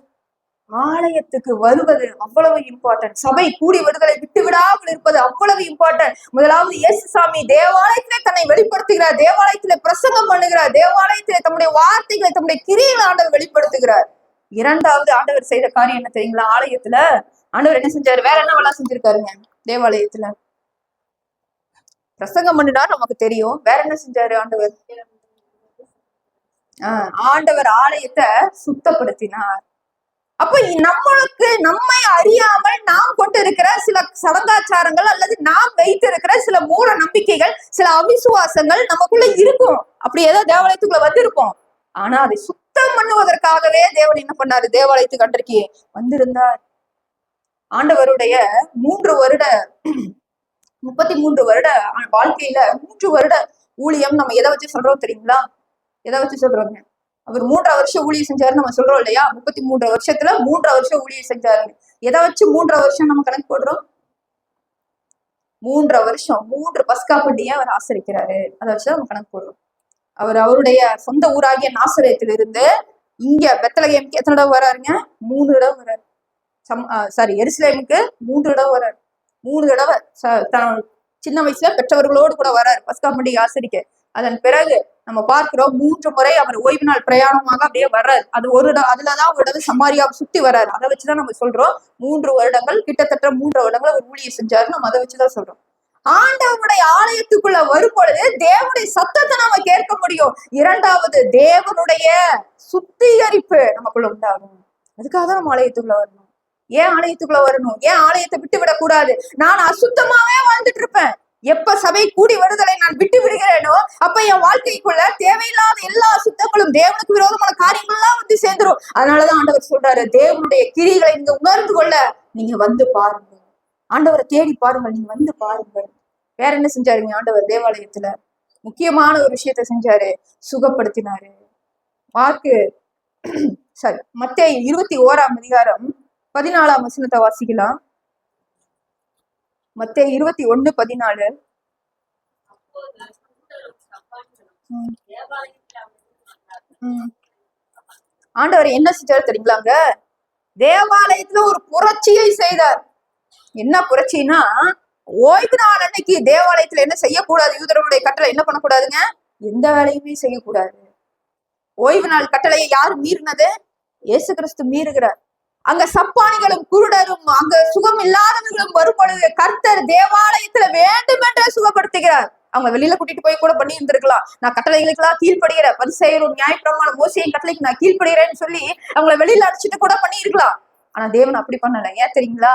ஆலயத்துக்கு வருவது அவ்வளவு இம்பார்ட்டன்ட். சபை கூடி வருதலை விட்டு விடாமல் இருப்பது அவ்வளவு இம்பார்ட்டன்ட். முதலாவது இயேசுசாமி தேவாலயத்திலே தன்னை வெளிப்படுத்துகிறார், தேவாலயத்திலே பிரசங்கம் பண்ணுகிறார், தேவாலயத்திலே தம்முடைய வார்த்தைகளை தம்முடைய கிரியைகளை ஆண்டவர் வெளிப்படுத்துகிறார். இரண்டாவது ஆண்டவர் செய்த காரியம் என்ன தெரியுங்களா? ஆலயத்துல ஆண்டவர் என்ன செஞ்சாரு? வேற என்ன வேலை செஞ்சிருக்காருங்க? தேவாலயத்துல பிரசங்கம் பண்ணினார், நமக்கு தெரியும். வேற என்ன செஞ்சாரு ஆண்டவர்? ஆண்டவர் ஆலயத்தை சுத்தப்படுத்தினார். அப்ப நம்மை அறியாமல் நாம் கொண்டு இருக்கிற சில சடங்காச்சாரங்கள் அல்லது நாம் வைத்திருக்கிற சில மூட நம்பிக்கைகள், சில அவிசுவாசங்கள் நமக்குள்ள இருக்கும். அப்படி ஏதோ தேவாலயத்துக்குள்ள வந்திருப்போம். ஆனா அதை சுத்தம் பண்ணுவதற்காகவே தேவன் என்ன பண்ணாரு? தேவாலயத்துக்கு அன்றைக்கு வந்திருந்தார். ஆண்டவருடைய 33 வருட வாழ்க்கையில 3 வருட ஊழியம் நம்ம எதை வச்சு சொல்றோம் தெரியுங்களா? எதை வச்சு சொல்றோங்க? அவர் 3 வருஷம் ஊழியம் செஞ்சாரு நம்ம சொல்றோம் இல்லையா? 33 வருஷத்துல 3 வருஷம் ஊழியம் செஞ்சாரு. எதை வச்சு 3 வருஷம் நம்ம கணக்கு போடுறோம்? 3 வருஷம் 3 பஸ்கா பண்டிகையை அவர் ஆசரிக்கிறாரு. அதை வச்சுதான் நம்ம கணக்கு போடுறோம். அவருடைய சொந்த ஊராகிய நாசரேத்திலிருந்து இங்க பெத்லகேமுக்கு எத்தனை தடவை வராருங்க? 3 தடவை வராரு. எருசலேமுக்கு 3 தடவை வராரு. 3 தடவை சின்ன வயசுல பெற்றவர்களோடு கூட வராரு பஸ்கா பண்டிகை ஆசரிக்க. அதன் பிறகு நம்ம பார்க்கிறோம் 3 முறை அவர் ஓய்வு நாள் பிரயாணமாக அப்படியே வர்றாரு. அதுலதான் ஒரு தடவை சமாரியாவை சுத்தி வர்றாரு. அதை வச்சுதான் நம்ம சொல்றோம் 3 வருடங்கள், கிட்டத்தட்ட 3 வருடங்கள் அவர் ஊழியம் செஞ்சாரு. நம்ம அதை வச்சுதான் சொல்றோம். ஆண்டவருடைய ஆலயத்துக்குள்ள வரும் பொழுது தேவனுடைய சத்தத்தை நாம கேட்க முடியும். இரண்டாவது, தேவனுடைய சுத்திகரிப்பு நமக்குள்ள உண்டாகும். அதுக்காக தான் நம்ம ஆலயத்துக்குள்ள வரணும். ஏன் ஆலயத்துக்குள்ள வரணும்? ஏன் ஆலயத்தை விட்டு விடக்கூடாது? நான் அசுத்தமாவே வாழ்ந்துட்டு இருப்பேன். எப்ப சபை கூடி வருதலை நான் விட்டு விடுகிறேனோ அப்ப என் வாழ்க்கைக்குள்ள தேவையில்லாத எல்லா சுத்தங்களும், தேவனுக்கு விரோதமான காரியங்கள் எல்லாம் சேர்ந்துரும். அதனாலதான் ஆண்டவர் சொல்றாரு, தேவனுடைய கிரிகளை நீங்க உணர்ந்து கொள்ள நீங்க வந்து பாருங்க. ஆண்டவரை தேடி பாருங்கள், நீங்க வந்து பாருங்கள். வேற என்ன செஞ்சாருங்க ஆண்டவர்? தேவாலயத்துல முக்கியமான ஒரு விஷயத்த செஞ்சாரு, சுகப்படுத்தினாரு. மத்தேயு 21ஆம் அதிகாரம் 14ஆம் வசனத்தை வாசிக்கலாம். மத்தேயு 21:14. ஆண்டவர் என்ன செஞ்சாரு தெரியுங்களாங்க? தேவாலயத்துல ஒரு புரட்சியை செய்தார். என்ன புரட்சின்னா, ஓய்வு நாள் அன்னைக்கு தேவாலயத்துல என்ன செய்யக்கூடாது? யூதர்களுடைய கட்டளை என்ன பண்ணக்கூடாதுங்க? எந்த வேலையுமே செய்யக்கூடாது. ஓய்வு நாள் கட்டளையை யார் மீறினது? இயேசு கிறிஸ்து மீறுகிறார். அங்க சப்பானிகளும் குருடரும் அங்க சுகம் இல்லாதவர்களும் வரும் பொழுது கர்த்தர் தேவாலயத்துல வேண்டுமென்றே சுகப்படுத்துகிறார். அவங்க வெளியில கூட்டிட்டு போய் கூட பண்ணி இருந்திருக்கலாம். நான் கட்டளைகளுக்கு எல்லாம் கீழ்படுகிறேன், பரிசேயரும் நியாயப்பிரமாண மோசேயின் கட்டளைக்கு நான் கீழ்படுகிறேன்னு சொல்லி அவங்களை வெளியில அடிச்சுட்டு கூட பண்ணி இருக்கலாம். ஆனா தேவன் அப்படி பண்ணல. ஏன் தெரியுங்களா?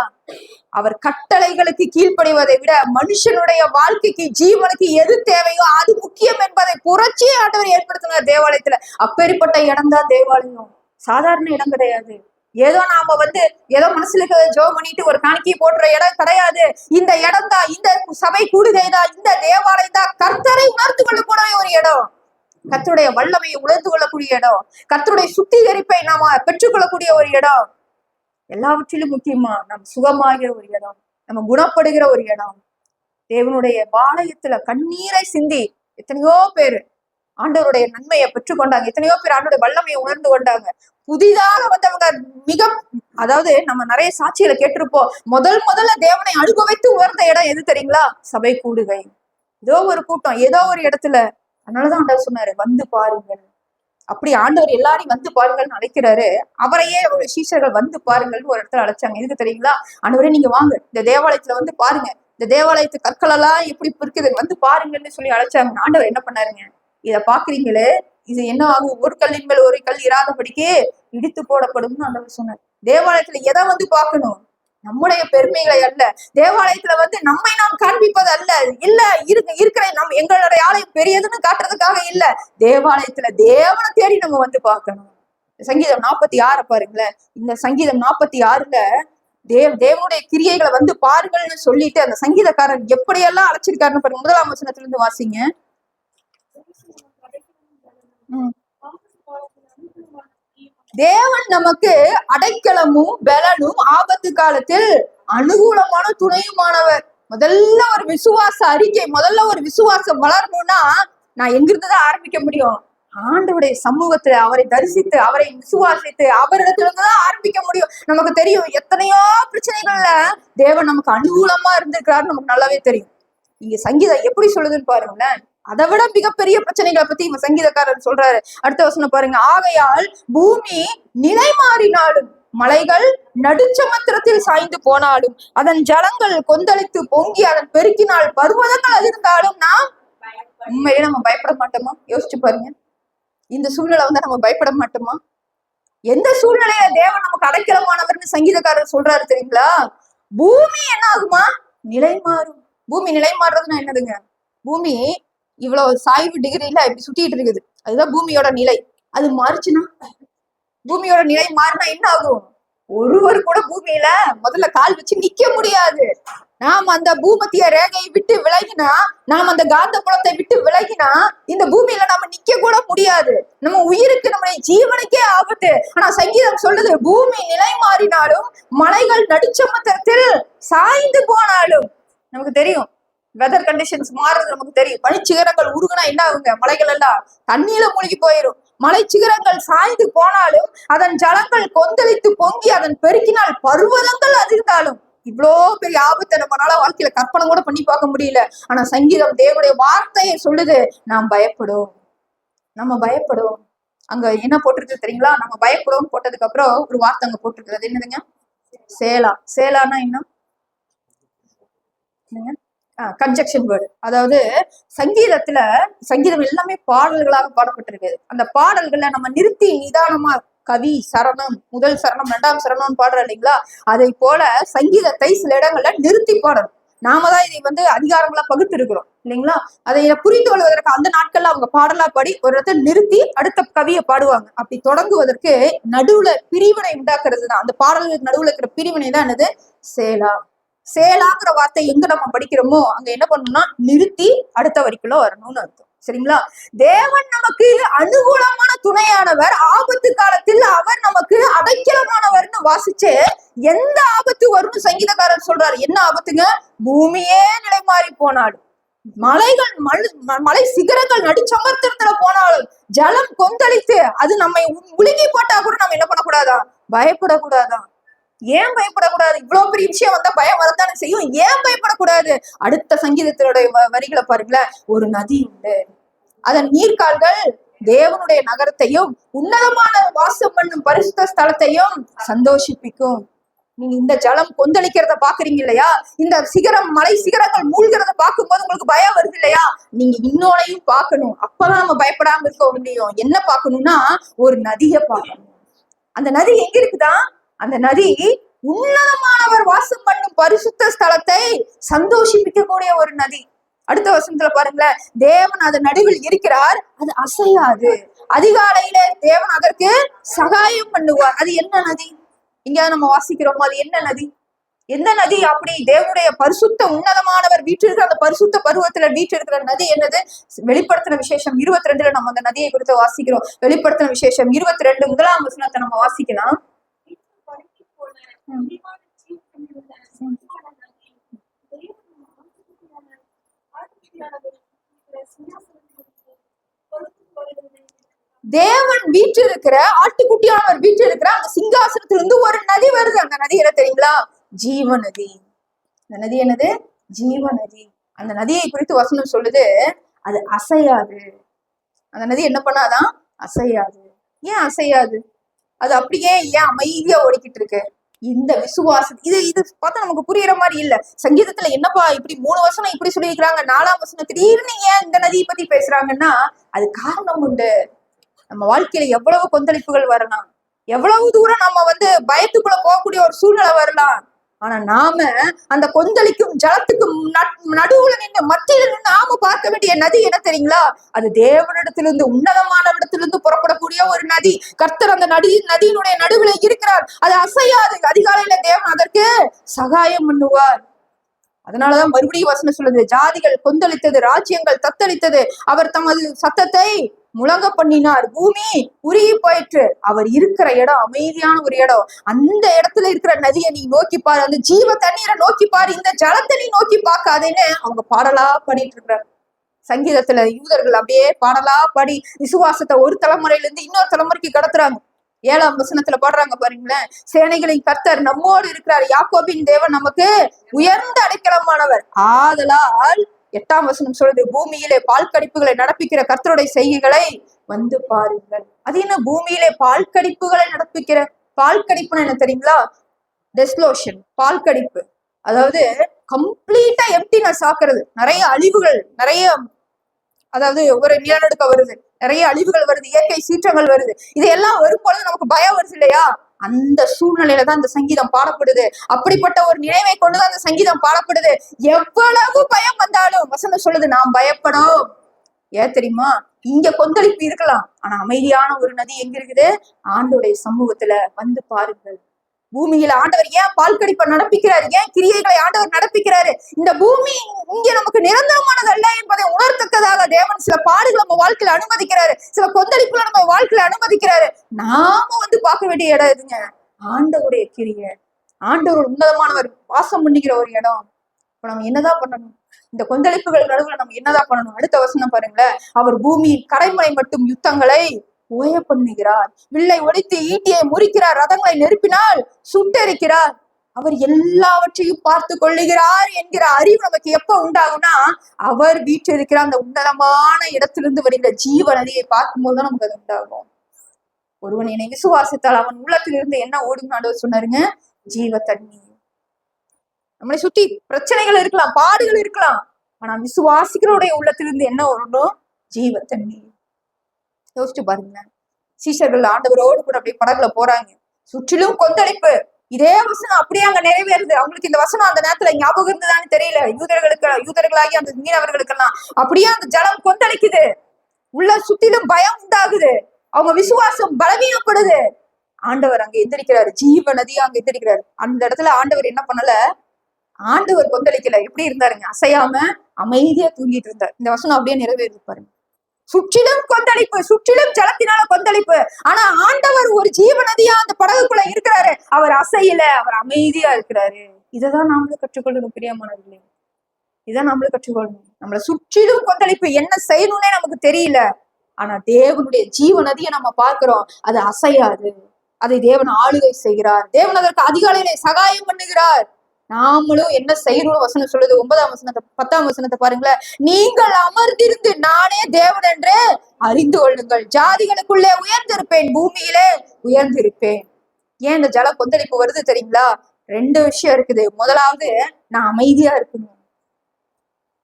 அவர் கட்டளைகளுக்கு கீழ்ப்படிவதை விட மனுஷனுடைய வாழ்க்கைக்கு ஜீவனுக்கு எது தேவையோ அது முக்கியம் என்பதை புரட்சியை ஆண்டவர் ஏற்படுத்தினார் தேவாலயத்துல. அப்பேற்பட்ட இடம் தான் தேவாலயம். சாதாரண இடம் கிடையாது. ஏதோ நாம ஏதோ மனசுல ஜெபம் பண்ணிட்டு ஒரு காணிக்கையை போடுற இடம் கிடையாது. இந்த இடம் தான், இந்த சபை கூடுகை தான், இந்த தேவாலயம் தான் கர்த்தரை உணர்ந்து கொள்ளக்கூடிய ஒரு இடம், கர்த்தருடைய வல்லமையை உணர்ந்து கொள்ளக்கூடிய இடம், கர்த்தருடைய சுத்திகரிப்பை நாம பெற்றுக்கொள்ளக்கூடிய ஒரு இடம், எல்லாவற்றிலும் முக்கியமா நம்ம சுகமாகிற ஒரு இடம், நம்ம குணப்படுகிற ஒரு இடம். தேவனுடைய ஆலயத்துல கண்ணீரை சிந்தி எத்தனையோ பேரு ஆண்டவருடைய நன்மையை பெற்றுக்கொண்டாங்க. எத்தனையோ பேர் ஆண்டோட வல்லமையை உணர்ந்து கொண்டாங்க. புதிதாக வந்தவங்க அதாவது நம்ம நிறைய சாட்சிகளை கேட்டிருப்போம். முதல்ல தேவனை அனுபவித்து உணர்ந்த இடம் எது தெரியுங்களா? சபை கூடுகை. ஏதோ ஒரு கூட்டம், ஏதோ ஒரு இடத்துல. அதனாலதான் ஆண்டவர் சொன்னாரு, வந்து பாருங்கள். அப்படி ஆண்டவர் எல்லாரையும் வந்து பாருங்கள்னு அழைக்கிறாரு. அவரையே அவருடைய சீஷர்கள் வந்து பாருங்கள்னு ஒரு இடத்துல அழைச்சாங்க. எதுக்கு தெரியுங்களா? ஆண்டவரே நீங்க வாங்க, இந்த தேவாலயத்துல வந்து பாருங்க, இந்த தேவாலயத்து கற்கள் எல்லாம் எப்படி இருக்குது, வந்து பாருங்கன்னு சொல்லி அழைச்சாங்க. ஆண்டவர் என்ன பண்ணாருங்க? இத பாக்குறீங்களே, இது என்ன ஆகும்? ஒரு கல்லின் மேல் ஒரு கல் இராதபடிக்கு இடித்து போடப்படும்னு ஆண்டவர் சொன்னார். தேவாலயத்துல எதை வந்து பார்க்கணும்? நம்முடைய பெருமைகளை அல்ல. தேவாலயத்துல நம்மை நாம் காண்பிப்பது அல்ல. இல்ல இருக்கிற எங்களுடைய ஆலயம் பெரியதுன்னு காட்டுறதுக்காக இல்ல. தேவாலயத்துல தேவனை தேடி நம்ம வந்து பார்க்கணும். சங்கீதம் 46 பாருங்களேன். இந்த சங்கீதம் 46ல தேவனுடைய கிரியைகளை வந்து பாருங்கள்னு சொல்லிட்டு அந்த சங்கீதக்காரன் எப்படியெல்லாம் அழைச்சிருக்காருன்னு பாருங்க. 1ஆம் வசனத்துல இருந்து வாசிங்க. தேவன் நமக்கு அடைக்கலமும் பலனும் ஆபத்து காலத்தில் அனுகூலமான துணையுமானவர். முதல்ல ஒரு விசுவாச அறிக்கை, முதல்ல ஒரு விசுவாசம் வளரணும்னா நான் எங்கிருந்துதான் ஆரம்பிக்க முடியும்? ஆண்டவருடைய சமூகத்துல அவரை தரிசித்து அவரை விசுவாசித்து அவரிடத்துல இருந்துதான் ஆரம்பிக்க முடியும். நமக்கு தெரியும் எத்தனையோ பிரச்சனைகள்ல தேவன் நமக்கு அனுகூலமா இருந்திருக்கிறாரு, நமக்கு நல்லாவே தெரியும். இங்க சங்கீதம் எப்படி சொல்லுதுன்னு பாருங்களேன். அதை விட மிகப்பெரிய பிரச்சனைகளை பத்தி இவங்க சங்கீதக்காரர் சொல்றாரு. அடுத்த வசனம் பாருங்க. ஆகையால் பூமி நிலை மாறினாலும் மலைகள் நடுச்சமுத்திரத்தில் சாய்ந்து போனாலும் அதன் ஜலங்கள் கொந்தளித்து பொங்கி அதன் பெருக்கினால் பர்வதங்கள் அதிர்ந்தாலும் நாம் உண்மையிலே நம்ம பயப்பட மாட்டோமா? யோசிச்சு பாருங்க. இந்த சூழ்நிலை நம்ம பயப்பட மாட்டோமா? எந்த சூழ்நிலையில தேவன் நமக்கு அடைக்கலமானவர்னு சங்கீதக்காரர் சொல்றாரு தெரியுங்களா? பூமி என்ன ஆகுமா? நிலை மாறும். பூமி நிலை மாறுறதுன்னா என்னதுங்க? பூமி இவ்வளவு சாய்வு டிகிரில இப்படி சுத்திட்டு இருக்குது, அதுதான் பூமியோட நிலை. அது மாறுச்சுன்னா, பூமியோட நிலை மாறினா என்ன ஆகும்? ஒருவர் கூட பூமியில முதல்ல கால் வச்சு நிக்க முடியாது. நாம் அந்த பூமத்திய ரேகையை விட்டு விலகினா, நாம் அந்த காந்த புலத்தை விட்டு விலகினா இந்த பூமியில நாம நிக்க கூட முடியாது. நம்ம உயிருக்கு, நம்முடைய ஜீவனுக்கே ஆபத்து. ஆனா சங்கீதம் சொல்லுது, பூமி நிலை மாறினாலும் மலைகள் நடுச்சமுத்திரத்தில் சாய்ந்து போனாலும். நமக்கு தெரியும் வெதர் கண்டிஷன்ஸ் மாறுறது நமக்கு தெரியும். பனிச்சிகரங்கள் உருகுனா என்ன ஆகுங்க? மலைகள் எல்லாம் தண்ணியில மூழ்கி போயிடும். மலை சிகரங்கள் சாய்ந்து போனாலும் அதன் ஜலங்கள் கொந்தளித்து பொங்கி அதன் பெருக்கினால் பர்வதங்கள் அதிர்ந்தாலும். இவ்வளோ பெரிய ஆபத்தை நம்மளால வாழ்க்கையில கற்பனை கூட பண்ணி பார்க்க முடியல. ஆனா சங்கீதம் தேவனுடைய வார்த்தையை சொல்லுது, நாம் பயப்படும், நம்ம பயப்படும். அங்க என்ன போட்டிருக்கு தெரியுங்களா? நம்ம பயப்படும் போட்டதுக்கு அப்புறம் ஒரு வார்த்தை அங்க போட்டிருக்கிறது என்னதுங்க? சேலா. சேலானா என்ன? Conjunction word. அதாவது சங்கீதம் எல்லாமே பாடல்களாக பாடப்பட்டிருக்கு. அந்த பாடல்களை நம்ம நிறுத்தி நிதானமா கவி சரணம், முதல் சரணம், 2ஆம் சரணம் பாடுற இல்லைங்களா? அதை போல சங்கீதத்தை சில இடங்கள்ல நிறுத்தி பாடணும். நாம தான் இதை அதிகாரங்களா பகுத்து இருக்கிறோம் இல்லைங்களா? அதை புரிந்து கொள்வதற்கு அந்த நாட்கள்ல அவங்க பாடலா பாடி ஒரு இடத்துல நிறுத்தி அடுத்த கவியை பாடுவாங்க. அப்படி தொடங்குவதற்கு நடுவுல பிரிவினை உண்டாக்குறது தான், அந்த பாடல்களுக்கு நடுவுல இருக்கிற பிரிவினை தான் என்னது? சேலா. சேலாங்கிற வார்த்தை எங்க நம்ம படிக்கிறோமோ அங்க என்ன பண்ணணும்னா நிறுத்தி அடுத்த வரிக்குள்ள வரணும்னு அர்த்தம். சரிங்களா? தேவன் நமக்கு அனுகூலமான துணையானவர், ஆபத்து காலத்தில் அவர் நமக்கு அடைக்கலமானவர்னு வாசிச்சு எந்த ஆபத்து வரும்னு சங்கீதக்காரர் சொல்றாரு. என்ன ஆபத்துங்க? பூமியே நிலை மாறி போனாலும், மலைகள் மலை சிகரங்கள் நடுச்சமுத்திரத்துல போனாலும், ஜலம் கொந்தளித்து அது நம்மை உலுக்கி போட்டா கூட நம்ம என்ன பண்ணக்கூடாதா? பயப்படக்கூடாதா? ஏன் பயப்படக்கூடாது? இவ்வளவு பெரிய விஷயம் வந்தா பயம் வரத்தானே செய்யும். ஏன் பயப்படக்கூடாது? அடுத்த சங்கீதத்தினுடைய வரிகளை பாருங்களேன். ஒரு நதி உண்டு, அதன் நீர்கால்கள் தேவனுடைய நகரத்தையும் உன்னதமான வாசம் பண்ணும் பரிசுத்த ஸ்தலத்தையும் சந்தோஷிப்பிக்கும். நீங்க இந்த ஜலம் கொந்தளிக்கிறத பாக்குறீங்க இல்லையா? இந்த மலை சிகரங்கள் மூழ்கிறத பார்க்கும்போது உங்களுக்கு பயம் வருது இல்லையா? நீங்க இன்னொன்னையும் பார்க்கணும். அப்பதான் நம்ம பயப்படாம இருக்க முடியும். என்ன பார்க்கணும்னா ஒரு நதியை பார்க்கணும். அந்த நதி எங்க இருக்குதா? அந்த நதி உன்னதமானவர் வாசம் பண்ணும் பரிசுத்த ஸ்தலத்தை சந்தோஷிப்பிக்கக்கூடிய ஒரு நதி. அடுத்த வசனத்துல பாருங்களேன், தேவன் அதன் நடுவில் இருக்கிறார், அது அசையாது. அதிகாலையில தேவன் அதற்கு சகாயம் பண்ணுவார். அது என்ன நதி? இங்க நம்ம வாசிக்கிறோமோ அது என்ன நதி? எந்த நதி? அப்படி தேவனுடைய பரிசுத்த உன்னதமானவர் வீற்றிருக்கிற அந்த பரிசுத்த பருவத்துல வீற்றிருக்கிற நதி என்னது? வெளிப்படுத்தின விசேஷம் 22 நம்ம அந்த நதியை குறித்து வாசிக்கிறோம். வெளிப்படுத்தின விசேஷம் 22 1ஆம் வசனத்தை நம்ம வாசிக்கலாம். தேவன் வீற்றிருக்கிற ஆட்டுக்குட்டியானவர் வீற்றிருக்கிற அந்த சிங்காசனத்திலிருந்து ஒரு நதி வருது. அந்த நதி என்ன தெரியுங்களா? ஜீவ நதி. அந்த நதி என்னது? ஜீவ நதி. அந்த நதியை குறித்து வசனம் சொல்லுது, அது அசையாது. அந்த நதி என்ன பண்ணாதான்? அசையாது. ஏன் அசையாது? அது அப்படியே ஏன் அமைதியா ஓடிக்கிட்டு இருக்கு? இந்த விசுவாசம் இது பார்த்தா நமக்கு புரியுற மாதிரி இல்ல. சங்கீதத்துல என்னப்பா இப்படி 3 வசனம் இப்படி சொல்லியிருக்கிறாங்க, 4ஆம் வசனம் திடீர்னு ஏன் இந்த நதியை பத்தி பேசுறாங்கன்னா அது காரணம் உண்டு. நம்ம வாழ்க்கையில எவ்வளவு கொந்தளிப்புகள் வரலாம், எவ்வளவு தூரம் நம்ம பயத்துக்குள்ள போகக்கூடிய ஒரு சூழ்நிலை வரலாம். ஆனா நாம அந்த கொந்தளிக்கும் ஜலத்துக்கும் நடுவுல நின்று மத்தியில நின்று நாம பார்க்க வேண்டிய நதி என்ன தெரியுங்களா? அது தேவனிடத்திலிருந்து உன்னதமான இடத்திலிருந்து புறப்படக்கூடிய ஒரு நதி. கர்த்தர் அந்த நதியினுடைய நடுவுல இருக்கிறார், அது அசையாது. அதிகாலையில தேவன் அதற்கு சகாயம் பண்ணுவார். அதனாலதான் மறுபடியும் வசனம் சொல்லுது, ஜாதிகள் கொந்தளித்தது, ராஜ்யங்கள் தத்தளித்தது, அவர் தமது சத்தத்தை முழங்க பண்ணினார், பூமி உருகி போயிற்று. அவர் இருக்கிற இடம் அமைதியான ஒரு இடம். அந்த இடத்துல இருக்கிற நதியை நீ நோக்கி பாரு, அந்த ஜீவ தண்ணீரை நோக்கி பாரு, இந்த ஜலத்தை நீ நோக்கி பார்க்காதேன்னு அவங்க பாடலா பாடிட்டு இருக்கிறார். சங்கீதத்துல யூதர்கள் அப்படியே பாடலா பாடி விசுவாசத்தை ஒரு தலைமுறையில இருந்து இன்னொரு தலைமுறைக்கு கடத்துறாங்க. 7ஆம் வசனத்துல பாடுறாங்க பாருங்களேன், சேனைகளின் கர்த்தர் நம்மோடு இருக்கிறார், யாக்கோபின் தேவன் நமக்கு உயர்ந்த அடைக்கலமானவர். ஆதலால் 8ஆம் வசனம் சொல்லுது, பூமியிலே பால் கடிப்புகளை நடப்பிக்கிற கர்த்தருடைய செய்கைகளை வந்து பாருங்கள். அது என்ன பூமியிலே பால் கடிப்புகளை நடப்பிக்கிற? பால் கடிப்புன்னு என்ன தெரியுங்களா? டெஸ்லோஷன், பால் கடிப்பு. அதாவது கம்ப்ளீட்டா எம்டினஸ் ஆக்குறது. நிறைய அழிவுகள், நிறைய அதாவது ஒரு நிலநடுக்க வருது, நிறைய அழிவுகள் வருது, இயற்கை சீற்றங்கள் வருது. இதையெல்லாம் வரும்பொழுது நமக்கு பயம் வருது இல்லையா? அந்த சூழ்நிலையில தான் இந்த சங்கீதம் பாடப்படுது. அப்படிப்பட்ட ஒரு நினைவை கொண்டுதான் அந்த சங்கீதம் பாடப்படுது. எவ்வளவு பயம் வந்தாலும் வசனம் சொல்லுது, நாம் பயப்படும். ஏன் தெரியுமா? இங்க கொந்தளிப்பு இருக்கலாம், ஆனா அமைதியான ஒரு நதி எங்க இருக்குது? ஆண்டோடைய சமூகத்துல வந்து பாருங்கள். பூமியில ஆண்டவர் ஏன் பால் கடிப்பை நடப்பிக்கிறாரு? ஏன் கிரியைகளை ஆண்டவர் நடப்பிக்கிறாரு? இந்த பூமி இங்க நமக்கு நிரந்தரமானது அல்ல என்பதை உணர்த்தக்கதாக தேவன் சில பாடுகளை நம்ம வாழ்க்கையில அனுமதிக்கிறாரு, சில கொந்தளிப்புகளை நம்ம வாழ்க்கையில அனுமதிக்கிறாரு. நாம பார்க்க வேண்டிய இடம் எதுங்க? ஆண்டவருடைய கிரியை, ஆண்டவர் உன்னதமானவர் வாசம் பண்ணிக்கிற ஒரு இடம். இப்ப நம்ம என்னதான் பண்ணணும்? இந்த கொந்தளிப்புகள் நடுவுல நம்ம என்னதான் பண்ணணும்? அடுத்த வசனம் பாருங்களேன், அவர் பூமியின் கரைமலை மட்டும் யுத்தங்களை ஓய பண்ணுகிறார், வில்லை ஒடித்து ஈட்டியை முறிக்கிறார், ரதங்களை நெருப்பினால் சுட்டெரிக்கிறார், அவர் எல்லாவற்றையும் பார்த்து கொள்ளுகிறார் என்கிற அறிவு நமக்கு எப்ப உண்டாகும்னா, அவர் வீற்றிருக்கிற அந்த உன்னதமான இடத்திலிருந்து வருகிற ஜீவ நதியை பார்க்கும்போதுதான் நமக்கு அது உண்டாகும். ஒருவன் என்னை விசுவாசித்தால் அவன் உள்ளத்திலிருந்து என்ன ஓடும் ஆண்டவர் சொன்னாருங்க? ஜீவ தண்ணீர். நம்மளை சுத்தி பிரச்சனைகள் இருக்கலாம், பாடுகள் இருக்கலாம், ஆனா விசுவாசிகளுடைய உள்ளத்திலிருந்து என்ன வரணும்? ஜீவ தண்ணீர். யோசிச்சு பாருங்க, சீஷர்கள் ஆண்டவரோடு கூட அப்படியே படகுல போறாங்க, சுற்றிலும் கொந்தளிப்பு. இதே வசனம் அப்படியே அங்க நிறைவேறுது. அவங்களுக்கு இந்த வசனம் அந்த நேரத்துல ஞாபகம் இருந்ததான்னு தெரியல. யூதர்களாகி அந்த மீனவர்களுக்கெல்லாம் அப்படியே அந்த ஜலம் கொந்தளிக்குது, உள்ள சுத்திலும் பயம் உண்டாகுது, அவங்க விசுவாசம் பலவீனப்படுது. ஆண்டவர் அங்க எந்திரிக்கிறாரு, ஜீவ நதியா அங்க எந்திரிக்கிறாரு. அந்த இடத்துல ஆண்டவர் என்ன பண்ணல? ஆண்டவர் கொந்தளிக்கல, எப்படி இருந்தாருங்க? அசையாம அமைதியா தூங்கிட்டு இருந்தார். இந்த வசனம் அப்படியே நிறைவேறுது பாருங்க. சுற்றிலும் கொந்தளிப்பு, சுற்றிலும் ஜலத்தினால கொந்தளிப்பு, ஆனா ஆண்டவர் ஒரு ஜீவ நதியா அந்த படகுக்குள்ள இருக்கிறாரு. அவர் அசையல, அவர் அமைதியா இருக்கிறாரு. இததான் நாமளும் கற்றுக்கொள்ளணும் பிரியமானவர்களே. இதான் நம்மளும் கற்றுக்கொள்ளணும். நம்மளை சுற்றிலும் கொந்தளிப்பு, என்ன செய்யணும்னே நமக்கு தெரியல, ஆனா தேவனுடைய ஜீவ நதியை நம்ம பார்க்கிறோம், அது அசையாது. அதை தேவன் ஆளுகை செய்கிறார். தேவன் அதற்கு அதிகாலையிலே சகாயம் பண்ணுகிறார். நாமளும் என்ன செய்யணும்னு வசனம் சொல்லுது. 9ஆம் வசனத்தை 10ஆம் வசனத்தை பாருங்களேன், நீங்கள் அமர்ந்திருந்து நானே தேவன் என்று அறிந்து கொள்ளுங்கள், ஜாதிகளுக்குள்ளே உயர்ந்திருப்பேன், பூமியிலே உயர்ந்திருப்பேன். ஏன் இந்த ஜல கொந்தளிப்பு வருது தெரியுங்களா? 2 விஷயம் இருக்குது. முதலாவது, நான் அமைதியா இருக்கணும்.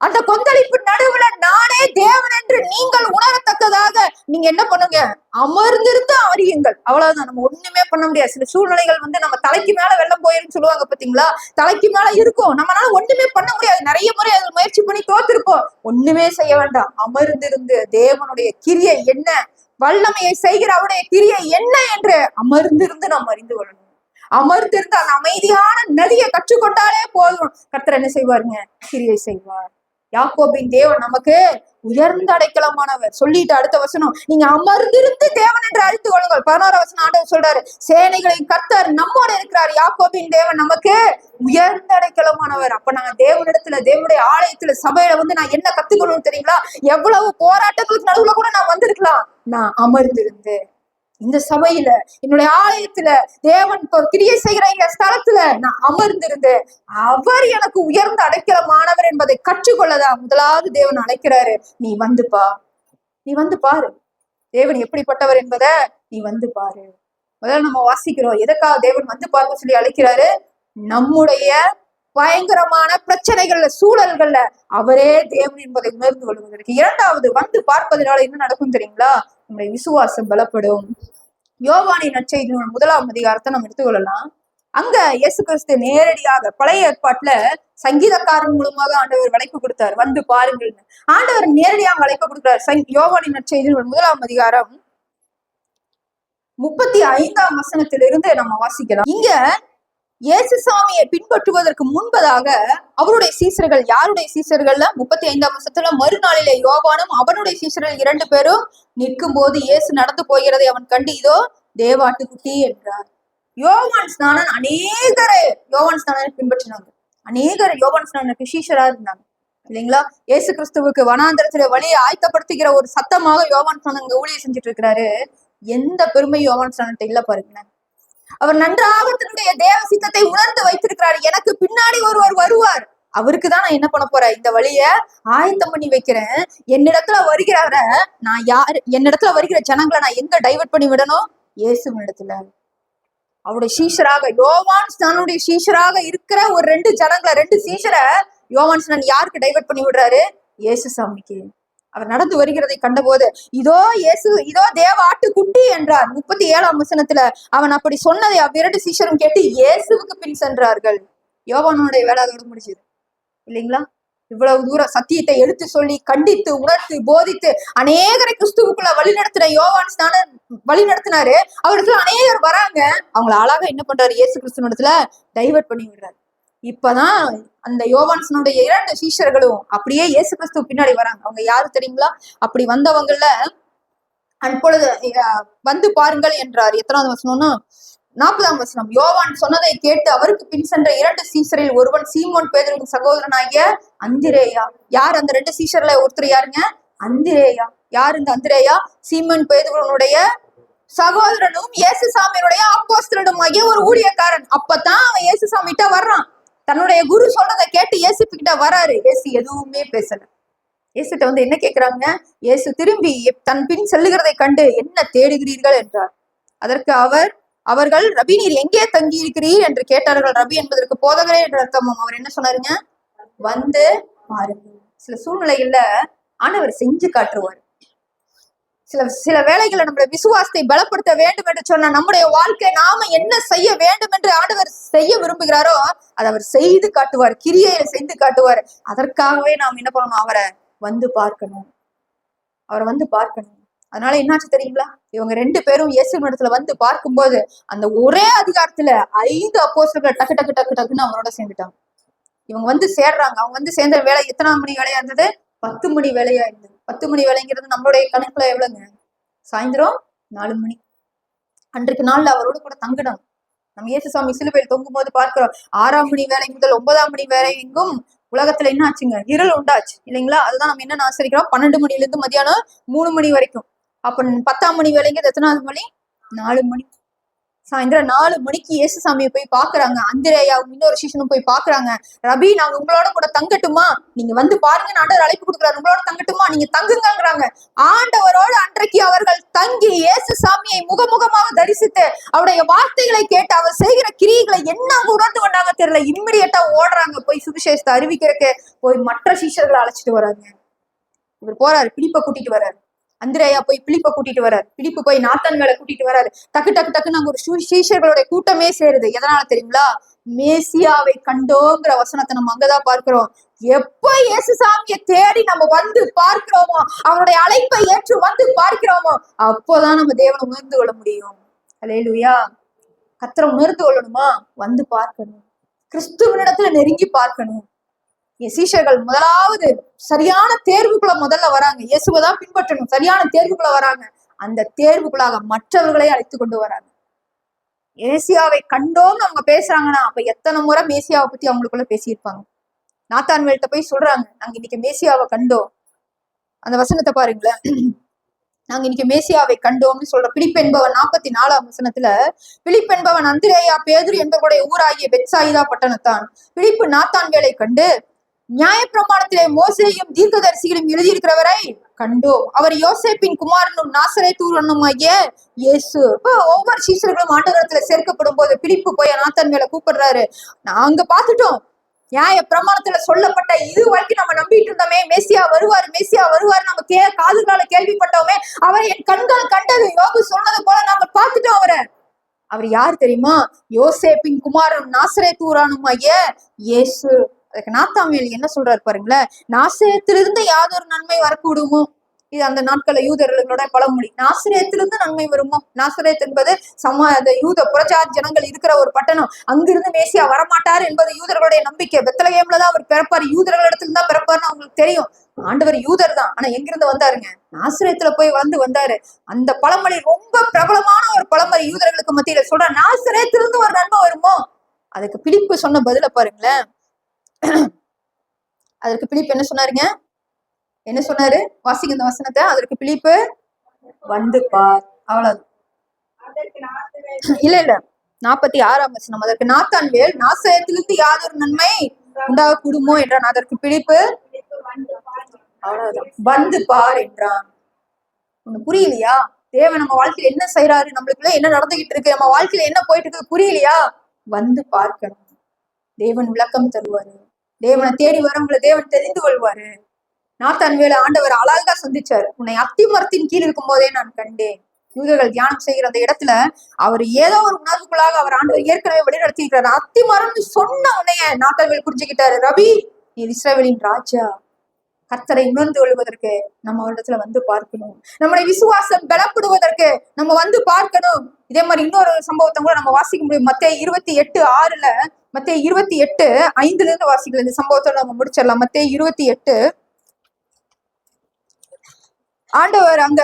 அந்த கொந்தளிப்பு நடுவுல நானே தேவன் என்று நீங்கள் உணரத்தக்கதாக நீங்க என்ன பண்ணுங்க, அமர்ந்திருந்து அறியுங்கள். அவ்வளவுதான். நம்ம ஒண்ணுமே பண்ண முடியாது. சில சூழ்நிலைகள் நம்ம தலைக்கு மேல வெள்ளம் போயிருன்னு சொல்லுவாங்க பாத்தீங்களா, தலைக்கு மேல இருக்கும், நம்மளால ஒண்ணுமே பண்ண முடியாது. நிறைய முறை அதை முயற்சி பண்ணி தோத்திருப்போம். ஒண்ணுமே செய்ய வேண்டாம், அமர்ந்திருந்து தேவனுடைய கிரியை என்ன, வல்லமையை செய்கிற அவருடைய கிரியை என்ன என்று அமர்ந்திருந்து நாம் அறிந்து கொள்ளணும். அமர்ந்திருந்து அந்த அமைதியான நதியை கற்றுக்கொண்டாலே போதும், கர்த்தர் என்ன செய்வாருங்க, கிரியை செய்வார். யாக்கோபின் தேவன் நமக்கு உயர்ந்த அடைக்கலமானவர். சொல்லிட்டு அடுத்த வசனம், நீங்க அமர்ந்திருந்து தேவன் என்று அறிந்து கொள்ளுங்கள். 11 வசனம் ஆண்டவர் சொல்றாரு, சேனைகளின் கர்த்தர் நம்மோட இருக்கிறார். யாக்கோபின் தேவன் நமக்கு உயர்ந்த அடைக்கலமானவர். அப்ப நான் தேவனிடத்துல, தேவனுடைய ஆலயத்துல, சபையில நான் என்ன கத்துக்கணும்னு தெரியுங்களா? எவ்வளவு போராட்டங்களுக்கு நடுவுல கூட நான் வந்திருக்கலாம். நான் அமர்ந்திருந்து இந்த சபையில, என்னுடைய ஆலயத்துல, தேவன் கிரியை செய்கிற இந்த ஸ்தலத்துல நான் அமர்ந்திருந்து அவர் எனக்கு உயர்ந்த அடைக்கலமானவர் என்பதை கற்றுக்கொள்ளதான் முதலாவது தேவன் அழைக்கிறாரு. நீ வந்து பாரு தேவன் எப்படிப்பட்டவர் என்பதை நீ வந்து பாரு. முதல்ல நம்ம வாசிக்கிறோம், எதற்காக தேவன் வந்து பாருங்க சொல்லி அழைக்கிறாரு? நம்முடைய பயங்கரமான பிரச்சனைகள்ல, சூழல்கள்ல அவரே தேவன் என்பதை உணர்ந்து கொள்வதற்கு. இரண்டாவது, வந்து பார்ப்பதனால என்ன நடக்கும் தெரியுங்களா? நம்முடைய விசுவாசம் பலப்படும். யோவானின் நற்செய்தி 1ஆம் அதிகாரத்தை நம்ம எடுத்துக்கொள்ளலாம். அங்க இயேசு கிறிஸ்து நேரடியாக பழைய ஏற்பாட்டுல சங்கீதக்காரன் மூலமாக ஆண்டவர் அழைப்பு கொடுத்தார், வந்து பாருங்கள். ஆண்டவர் நேரடியாக அழைப்பு கொடுக்கிறார். யோவானின் நற்செய்தி 1ஆம் அதிகாரம் 35ஆம் வசனத்திலிருந்து நம்ம வாசிக்கலாம். இங்க இயேசு சாமியை பின்பற்றுவதற்கு முன்பதாக அவருடைய சீசர்கள், யாருடைய சீசர்கள்ல 35ஆம் வசனத்துல, மறுநாளிலே யோவானும் அவனுடைய சீசர்கள் 2 பேரும் நிற்கும் போது இயேசு நடந்து போகிறதை அவன் கண்டு, இதோ தேவாட்டுக்குட்டி என்றார். யோவான் ஸ்நானன் அநேகரை யோவான் ஸ்நானனை பின்பற்றினாங்க. அநேகர் யோவான் ஸ்நானனுக்கு சீஷரா இருந்தாங்க இல்லைங்களா? இயேசு கிறிஸ்துவுக்கு வனாந்தரத்துல வழியை ஆயத்தப்படுத்துகிற ஒரு சத்தமாக யோவான் ஸ்நானன் ஊழியம் செஞ்சுட்டு இருக்கிறாரு. எந்த பெருமை யோவான் ஸ்நானத்தை இல்ல பாருங்களேன். அவர் நன்றாக தன்னுடைய தேவ சித்தத்தை உணர்ந்து வைத்திருக்கிறார். எனக்கு பின்னாடி ஒருவர் வருவார், அவருக்கு தான் நான் என்ன பண்ண போறேன், இந்த வழிய ஆயத்தம் பண்ணி வைக்கிறேன். என்னிடத்துல வருகிறவர நான் யாரு, என்னிடத்துல வருகிற ஜனங்களை நான் எங்க டைவர்ட் பண்ணி விடணும்? இயேசுவின் இடத்துல. அவருடைய சீஷராக, யோவான் ஸ்நானனுடைய சீஷராக இருக்கிற ஒரு 2 ஜனங்களை, 2 சீஷரை யோவான் ஸ்நானன் யாருக்கு டைவர்ட் பண்ணி விடுறாரு? இயேசு சாமிக்கு. அவர் நடந்து வருகிறதை கண்டபோது, இதோ இயேசு, இதோ தேவ ஆட்டுக்குட்டி என்றார். 37ஆம் வசனத்துல அவன் அப்படி சொன்னதை அவ்விரண்டு சீஷரும் கேட்டு இயேசுவுக்கு பின் சென்றார்கள். யோவானுடைய வேலை அதோட முடிஞ்சது இல்லைங்களா? இவ்வளவு தூரம் சத்தியத்தை எடுத்து சொல்லி, கண்டித்து, உணர்த்து, போதித்து அநேகரை கிறிஸ்துவுக்குள்ள வழி நடத்துற யோவான் ஸ்நானன் வழி நடத்தினாரு. அவருக்கு அநேகர் வராங்க, அவங்கள அழகா என்ன பண்றாரு? இயேசு கிறிஸ்துவ இடத்துல டைவர்ட் பண்ணி விடுறாரு. இப்பதான் அந்த யோவான்சனுடைய 2 சீஷர்களும் அப்படியே இயேசு கிறிஸ்து பின்னாடி வராங்க. அவங்க யாரு தெரியுங்களா? அப்படி வந்தவங்கள அப்பொழுது வந்து பாருங்கள் என்றார். எத்தனாவது வசனம்னா 40ஆம் வசனம். யோவான் சொன்னதை கேட்டு அவருக்கு பின் சென்ற 2 சீஷரில் ஒருவன் சீமோன் பேதுருவின் சகோதரனாகிய அந்திரேயா. யார் அந்த 2 சீஷர்ல ஒருத்தர்? யாருங்க? அந்திரேயா. யார் இந்த அந்திரேயா? சீமோன் பேதுருவனுடைய சகோதரனும் இயேசு சாமியுடைய அப்போஸ்தலனும் ஆகிய ஒரு ஊழியக்காரன். அப்பதான் அவன் இயேசு சாமிகிட்ட வர்றான். தன்னுடைய குரு சொல்றதை கேட்டு இயேசு கிட்ட வராரு. இயேசு எதுவுமே பேசல. இயேசுட்ட வந்து என்ன கேட்கிறாங்க? இயேசு திரும்பி தன் பின் செல்லுகிறதை கண்டு என்ன தேடுகிறீர்கள் என்றார். அதற்கு அவர்கள் ரபி, நீர் எங்கே தங்கி இருக்கிறீர் என்று கேட்டார்கள். ரபி என்பதற்கு போதகரே என்ற அர்த்தமும். அவர் என்ன சொன்னாருங்க? வந்து பாருங்கள். சில சூழ்நிலைகள்ல ஆண்டவர் செஞ்சு காட்டுருவார். சில வேளைகளை நம்முடைய விசுவாசத்தை பலப்படுத்த வேண்டும் என்று சொன்ன நம்முடைய வாழ்க்கை நாம என்ன செய்ய வேண்டும் என்று ஆண்டவர் செய்ய விரும்புகிறாரோ அதை அவர் செய்து காட்டுவார், கிரியையில செய்து காட்டுவார். அதற்காகவே நாம் என்ன பண்ணணும்? அவரை வந்து பார்க்கணும், அவரை வந்து பார்க்கணும். அதனால என்னாச்சு தெரியுங்களா? இவங்க 2 பேரும் இயேசுவின் இடத்துல வந்து பார்க்கும்போது அந்த ஒரே அதிகாரத்துல 5 அப்போஸ்தலர்கள் டக்கு டக்கு டக்கு டக்குன்னு அவரோட சேர்ந்துட்டாங்க. இவங்க வந்து சேர்றாங்க. அவங்க வந்து சேர்ந்த வேலை எத்தனாம் மணி வேலையா இருந்தது? 10 மணி வேலையா இருந்தது. 10 மணி வேலைங்கிறது நம்மளுடைய கணக்குல எவ்வளவுங்க? சாயந்தரம் 4 மணி. அன்றைக்கு நாள்ல அவரோடு கூட தங்கணும். நம்ம இயேசு சாமி சிலுவையில் தொங்கும் போது பார்க்கிறோம், 6ஆம் மணி வேலை முதல் 9ஆம் மணி வேலை எங்கும் உலகத்துல என்ன ஆச்சுங்க? இருள் உண்டாச்சு இல்லைங்களா? அதுதான் நம்ம என்ன ஆசிரிக்கிறோம்? 12 மணில இருந்து மதியானம் 3 மணி வரைக்கும். அப்ப 10ஆம் மணி வேலைங்கிறது எத்தனாவது மணி? 4 மணி. சாயந்தரம் 4 மணிக்கு இயேசுசாமியை போய் பாக்குறாங்க. அந்திரேயாவும் இன்னொரு சிஷ்யனும் போய் பாக்குறாங்க. ரபி, நாங்க உங்களோட கூட தங்கட்டுமா? நீங்க வந்து பாருங்க, ஆண்டவர் அழைப்பு கொடுக்குறாரு, உங்களோட தங்கட்டுமா? நீங்க தங்குங்கிறாங்க. ஆண்டவரோடு அன்றைக்கு அவர்கள் தங்கி இயேசுசாமியை முகமுகமாக தரிசித்து அவருடைய வார்த்தைகளை கேட்டு அவர் செய்கிற கிரியைகளை என்ன உணர்ந்து கொண்டாங்க தெரியல. இம்மிடியட்டா ஓடுறாங்க போய் சுவிசேஷத்தை அறிவிக்கிறதுக்கு. போய் மற்ற சீஷர்களை அழைச்சிட்டு வராங்க. இவர் போறாரு, பிலிப்பை கூட்டிட்டு வர்றாரு. அந்திரேயா போய் பிலிப்பை கூட்டிட்டு வர்றாரு. பிலிப்பு போய் நாத்தான்வேலை கூட்டிட்டு வர்றாரு. டக்கு டக்கு டக்குன்னு அங்க ஒரு சீஷர்களுடைய கூட்டமே சேருது. எதனால தெரியுங்களா? மேசியாவை கண்டோங்கிற வசனத்தை நம்ம அங்கதான் பார்க்கிறோம். எப்ப இயேசுசாமியை தேடி நம்ம வந்து பார்க்கிறோமோ, அவருடைய அழைப்பை ஏற்று வந்து பார்க்கிறோமோ, அப்போதான் நம்ம தேவனை உணர்ந்து கொள்ள முடியும். அல்லேலூயா. கர்த்தரை உணர்ந்து கொள்ளணுமா? வந்து பார்க்கணும். கிறிஸ்துவனிடத்துல நெருங்கி பார்க்கணும். சீஷர்கள் முதலாவது சரியான தேர்வுக்குள்ள முதல்ல வராங்க. இயேசுவைதான் பின்பற்றணும். சரியான தேர்வுக்குள்ள வராங்க. அந்த தேர்வுக்குள்ளாக மற்றவர்களை அழைத்து கொண்டு வராங்க. மேசியாவை கண்டோம்னு அவங்க பேசுறாங்கன்னா அப்ப எத்தனை முறை மேசியாவை பத்தி அவங்களுக்குள்ள பேசியிருப்பாங்க. நாத்தான்வேல்ட்ட போய் சொல்றாங்க, நாங்க இன்னைக்கு மேசியாவை கண்டோம். அந்த வசனத்தை பாருங்களேன். நாங்க இன்னைக்கு மேசியாவை கண்டோம்னு சொல்ற பிலிப்பு என்பவன் 44ஆம் வசனத்துல, பிலிப்பு என்பவன் அந்திரேயா பேதுரு என்பவருடைய ஊராகிய பெத்சாயிதா பட்டணத்தான். பிலிப்பு நாத்தான்வேலை கண்டு, நியாயப்பிரமாணத்திலே மோசேயும் தீர்க்கதரிசிகளும் எழுதியிருக்கிறவரை கண்டோம், அவர் யோசேப்பின் குமாரனும் நாசரேத்தூரனுமாகிய இயேசு. இப்ப ஒவ்வொரு சீசர்களும் ஆண்டவரத்துல சேர்க்கப்படும் போது பிலிப்பு போய் நாத்தான்வேலை கூப்பிடுறாரு. நாங்க பார்த்துட்டோம், நியாய பிரமாணத்துல சொல்லப்பட்ட இது வரைக்கும் நம்ம நம்பிட்டு இருந்தோமே, மேசியா வருவாரு மேசியா வருவாரு, நம்ம காதுகளால கேள்விப்பட்டோமே, அவரை என் கண்கள் கண்டது, யோபு சொன்னது போல நாம பார்த்துட்டோம் அவரை. அவர் யார் தெரியுமா? யோசேப்பின் குமாரனும் நாசரேத்தூரனுமாகிய இயேசு. அதுக்கு நாத்தான்வேல் என்ன சொல்றாரு பாருங்களேன். நாசரேத்திலிருந்து யாதொரு நன்மை வரக்கூடுமோ? இது அந்த நாட்கள யூதர்களோட பழமொழி. நாசரேத்திலிருந்து நன்மை வருமோ? நாசரேத் என்பது யூத புறஜாதி ஜனங்கள் இருக்கிற ஒரு பட்டணம். அங்கிருந்து மேசியா வரமாட்டார் என்பது யூதர்களுடைய நம்பிக்கை. பெத்லகேம்லதான் அவர் பிறப்பாரு, யூதர்களிடத்துல தான் பிறப்பாருன்னு அவங்களுக்கு தெரியும். ஆண்டவர் யூதர் தான், ஆனா எங்கிருந்து வந்தாருங்க? நாசரேத்துல போய் வந்தாரு. அந்த பழமொழி ரொம்ப பிரபலமான ஒரு பழமொழி யூதர்களுக்கு மத்தியில. சொல்ற நாசரேத்திலிருந்து ஒரு நன்மை வருமோ? அதுக்கு பிலிப்பு சொன்ன பதில பாருங்களேன். அதற்கு பிலிப்பு என்ன சொன்னாருங்க? என்ன சொன்னாரு? வாசிங்க இந்த வசனத்தை. அதற்கு பிலிப்பு, வந்து பார். அவ்வளவு. இல்ல 46ஆம் வசனம். அதற்கு நாத்தான்வேல், நாசரேத்திலிருந்து யாதொரு நன்மை உண்டாக கூடுமோ என்றான். அதற்கு பிலிப்பு, அவ்வளவுதான், வந்து பார் என்றான். உனக்கு புரியலையா? தேவன் நம்ம வாழ்க்கையில என்ன செய்யறாரு, நம்மளுக்குள்ள என்ன நடந்துகிட்டு இருக்கு, நம்ம வாழ்க்கையில என்ன போயிட்டு இருக்கு, புரியலையா? வந்து பார்க்கணும். தேவன் விளக்கம் தருவாரு. தேவனை தேடி வரவங்களை தேவன் தெரிந்து கொள்வாரு. நாத்தான்வேலை ஆண்டவர் அழகா சந்திச்சாரு. உன்னை அத்திமரத்தின் கீழ் இருக்கும் போதே நான் கண்டேன். யூதர்கள் தியானம் செய்கிற அந்த இடத்துல அவர் ஏதோ ஒரு உணர்வுக்குள்ளாக அவர் ஆண்டவர் ஏற்கனவே வழிநடத்தி இருக்கிறார். அத்திமரம்னு சொன்ன உடனே நாத்தான்வேல் புரிஞ்சுக்கிட்டாரு, ரபி நீ இஸ்ரவேலின் ராஜா. கர்த்தரை உணர்ந்து கொள்வதற்கு நம்ம இடத்துல வந்து பார்க்கணும். நம்முடைய விசுவாசம் பலப்படுவதற்கு நம்ம வந்து பார்க்கணும். இதே மாதிரி இன்னொரு சம்பவத்தை கூட நம்ம வாசிக்க முடியும். மத்தேயு 28:6. மத்தேயு 28:5 வாசிக்கலாம். இந்த சம்பவத்தோட நம்ம முடிச்சிடலாம். மத்தேயு 28. ஆண்டவர் அங்க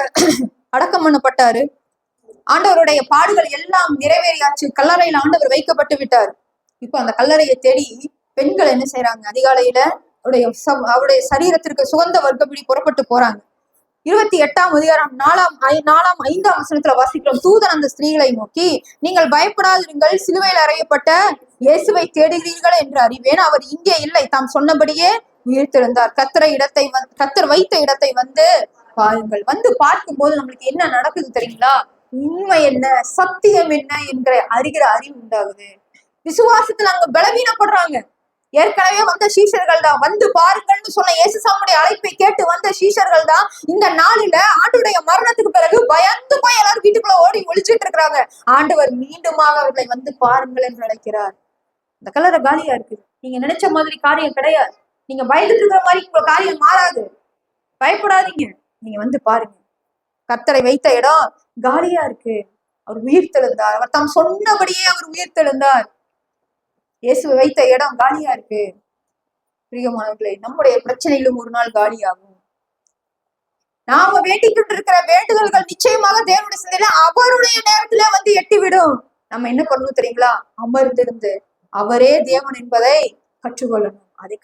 அடக்கம் பண்ணப்பட்டாரு. ஆண்டவருடைய பாடுகள் எல்லாம் நிறைவேறியாச்சு. கல்லறையில ஆண்டவர் வைக்கப்பட்டு விட்டார். இப்ப அந்த கல்லறையை தேடி பெண்கள் என்ன செய்யறாங்க? அதிகாலையில அவருடைய சரீரத்திற்கு சுகந்த வர்க்கப்பிடி புறப்பட்டு போறாங்க. 28ஆம் அதிகாரம் 4-5 வசனத்துல வாசிக்கிறோம். தூதன் அந்த ஸ்திரீகளை நோக்கி, நீங்கள் பயப்படாதிருங்கள், சிலுவையில் அறையப்பட்ட இயேசுவை தேடுகிறீர்கள் என்று அறிவேன். அவர் இங்கே இல்லை, தாம் சொன்னபடியே உயிர்த்தெழுந்தார். கர்த்தர் வைத்த இடத்தை வந்து பாருங்கள். வந்து பார்க்கும் போது நம்மளுக்கு என்ன நடக்குது தெரியுங்களா? உண்மை என்ன, சத்தியம் என்ன என்கிற அறிகிற அறிவு உண்டாகுது. விசுவாசத்துல அங்க பலவீனப்படுறாங்க. ஏற்கனவே வந்த சீஷர்கள் தான், வந்து பாருங்கள்னு சொன்ன இயேசுசாமியுடைய அழைப்பை கேட்டு வந்த சீஷர்கள் தான் இந்த நாளில ஆண்டுடைய மரணத்துக்கு பிறகு பயந்து போய் எல்லாரும் வீட்டுக்குள்ள ஓடி ஒழிச்சிட்டு இருக்கிறாங்க. ஆண்டவர் மீண்டுமாக அவர்களை வந்து பாருங்கள் என்று அழைக்கிறார். இந்த கல்லறை காலியா இருக்குது. நீங்க நினைச்ச மாதிரி காரியம் கிடையாது. நீங்க பயந்துட்டு இருக்கிற மாதிரி உங்க காரியம் மாறாது. பயப்படாதீங்க, நீங்க வந்து பாருங்க. கர்த்தரை வைத்த இடம் காலியா இருக்கு. அவர் உயிர்த்தெழுந்தார். அவர் தாம் சொன்னபடியே அவர் உயிர்த்தெழுந்தார். இயேசு வைத்த இடம் காலியா இருக்கு. பிரியமானவர்களே, நம்முடைய பிரச்சனைகளும் ஒரு நாள் காலியாகும். நாம வேண்டிக்கிட்டு இருக்கிற வேண்டுதல்கள் நிச்சயமாக தேவனுடைய சிந்தையில அவருடைய நேரத்துல வந்து எட்டிவிடும். நம்ம என்ன பண்ணணும் தெரியுங்களா? அமர்ந்திருந்து அவரே தேவன் என்பதை கற்றுக்கொள்ளணும். அதை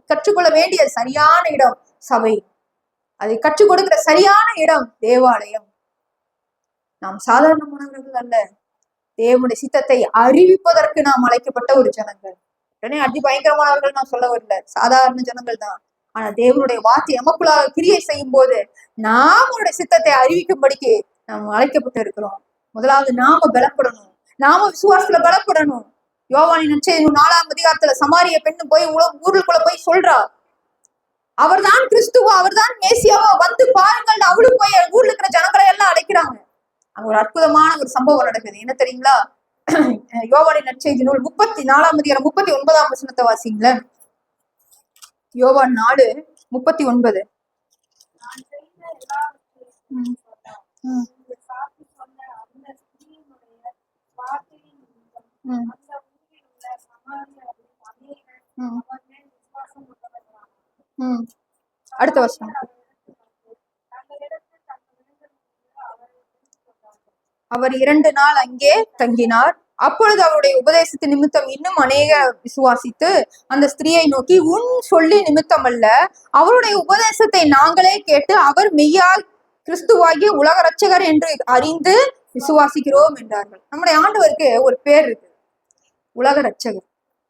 கற்றுக்கொள்ள வேண்டிய சரியான இடம் சபை. அதை கற்றுக் கொடுக்கிற சரியான இடம் தேவாலயம். நாம் சாதாரணமானவர்கள் அல்ல. தேவனுடைய சித்தத்தை அறிவிப்பதற்கு நாம் அழைக்கப்பட்ட ஒரு ஜனங்கள். உடனே அதி பயங்கரமானவர்கள் நான் சொல்ல வரல, சாதாரண ஜனங்கள் தான். ஆனா தேவனுடைய வார்த்தை நமக்குள்ளாக கிரியை செய்யும் போது நாம் அவருடைய சித்தத்தை அறிவிக்கும்படிக்கு நாம் அழைக்கப்பட்டு இருக்கிறோம். முதலாவது நாம பலப்படணும், நாம விசுவாசத்துல பலப்படணும். யோவானின் நற்செய்தி 4ஆம் அதிகாரத்துல சமாரிய பெண்ணு போய் ஊருக்குள்ள போய் சொல்றா, அவர்தான் கிறிஸ்துவா, அவர்தான் மேசியாவா, வந்து பாருங்கள். அவளும் போய் ஊர்ல இருக்கிற ஜனங்களை எல்லாம் அழைக்கிறாங்க. அங்க ஒரு அற்புதமான ஒரு சம்பவம் நடக்குது. என்ன தெரியுங்களா? யோவானின் நற்செய்தி நூல் 34ஆம் அதிகாரம் 39ஆம் வசனத்தை வாசிங்கள. யோவான் 4:39. நான் செய்த எல்லாவற்றையும் சொன்னார். இந்த சாட்சி சொன்ன அந்த ஸ்திரீயினுடைய வார்த்தையின் நிமித்தம் அந்த ஊரில் உள்ள சமாரியரில் அநேகர் அவர் மேல் விசுவாசம் உள்ளவர்களானார்கள். அடுத்த வருஷம் தங்களிடத்தில் தங்கள் அவரை கொண்டார்கள். அவர் 2 நாள் அங்கே தங்கினார். அப்பொழுது அவருடைய உபதேசத்தின் நிமித்தம் இன்னும் அநேக விசுவாசித்து அந்த ஸ்திரீயை நோக்கி, உன் சொல்லி நிமித்தம் அல்ல, அவருடைய உபதேசத்தை நாங்களே கேட்டு அவர் மெய்யாய் கிறிஸ்துவாகிய உலக ரட்சகர் என்று அறிந்து விசுவாசிக்கிறோம் என்றார்கள். நம்முடைய ஆண்டவருக்கு ஒரு பேர் இருக்கு, உலக ரட்சகர்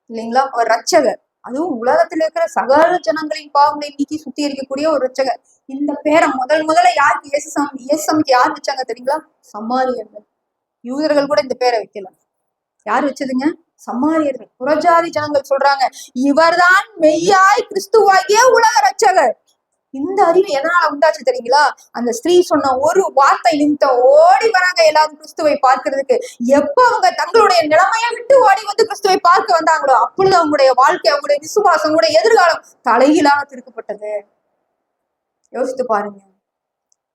இல்லைங்களா? அவர் ரட்சகர், அதுவும் உலகத்தில் இருக்கிற சகல ஜனங்களின் பாவங்களை நீக்கி சுத்திகரிக்கக்கூடிய ஒரு ரட்சகர். இந்த பேரை முதல்ல யாருக்கு இயேசுசாமிக்கு யார் வச்சாங்க தெரியுங்களா? சமாரியர்கள். யூதர்கள் கூட இந்த பேரை வைக்கல. யார் வச்சதுங்க? சமாரியர்கள், புறஜாதி ஜனங்கள் சொல்றாங்க, இவர்தான் மெய்யாய் கிறிஸ்துவாகிய உலக ரட்சகர். இந்த அறிவு எதனால உண்டாச்சு தெரியுங்களா? அந்த ஸ்திரீ சொன்ன ஒரு வார்த்தை நிமித்தம் ஓடி வராங்க எல்லாரும் கிறிஸ்துவை பார்க்கிறதுக்கு. எப்ப அவங்க தங்களுடைய நிலைமையை விட்டு ஓடி வந்து கிறிஸ்துவை பார்க்க வந்தாங்களோ அப்பொழுது அவங்களுடைய வாழ்க்கை, அவங்களுடைய விசுவாசம், அவங்களுடைய எதிர்காலம் தலைகீழாக திருக்கப்பட்டது. யோசித்து பாருங்க,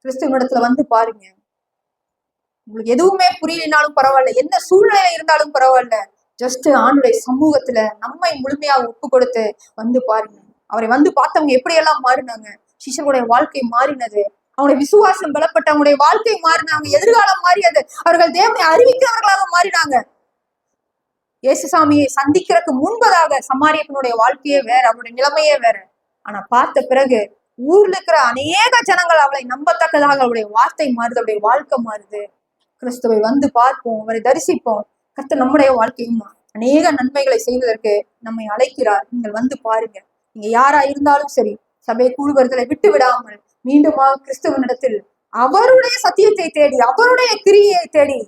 கிறிஸ்துவனிடத்துல வந்து பாருங்க. உங்களுக்கு எதுவுமே புரியலினாலும் பரவாயில்ல, என்ன சூழ்நிலை இருந்தாலும் பரவாயில்ல, ஜஸ்ட் ஆண்டுடைய சமூகத்துல நம்மை முழுமையாக ஒப்பு கொடுத்து வந்து பாருங்க. அவரை வந்து பார்த்தவங்க எப்படியெல்லாம் மாறினாங்க. சிஷ்யர்களுடைய வாழ்க்கை மாறினது, அவங்களுடைய விசுவாசம் பலப்பட்ட, அவங்களுடைய வாழ்க்கை மாறினாங்க, எதிர்காலம் மாறியது, அவர்கள் தேவனை அறிவிக்கிறவர்களாக மாறினாங்க. இயேசுசாமியை சந்திக்கிறதுக்கு முன்பதாக சமாரியப்பனுடைய வாழ்க்கையே வேற, அவருடைய நிலைமையே வேற. ஆனா பார்த்த பிறகு ஊர்ல இருக்கிற அநேக ஜனங்கள் அவளை நம்பத்தக்கதாக அவருடைய வார்த்தை மாறுது, அவருடைய வாழ்க்கை மாறுது. கிறிஸ்துவை வந்து பார்ப்போம், அவரை தரிசிப்போம். கர்த்தர் நம்முடைய வாழ்க்கையும் அநேக நன்மைகளை செய்வதற்கு நம்மை அழைக்கிறார். நீங்கள் வந்து பாருங்க. நீங்க யாரா இருந்தாலும் சரி, சபை கூடுவர்களை விட்டு விடாமல் மீண்டுமா கிறிஸ்துவனிடத்தில் அவருடைய சத்தியத்தை தேடி, அவருடைய கிரியை தேடி,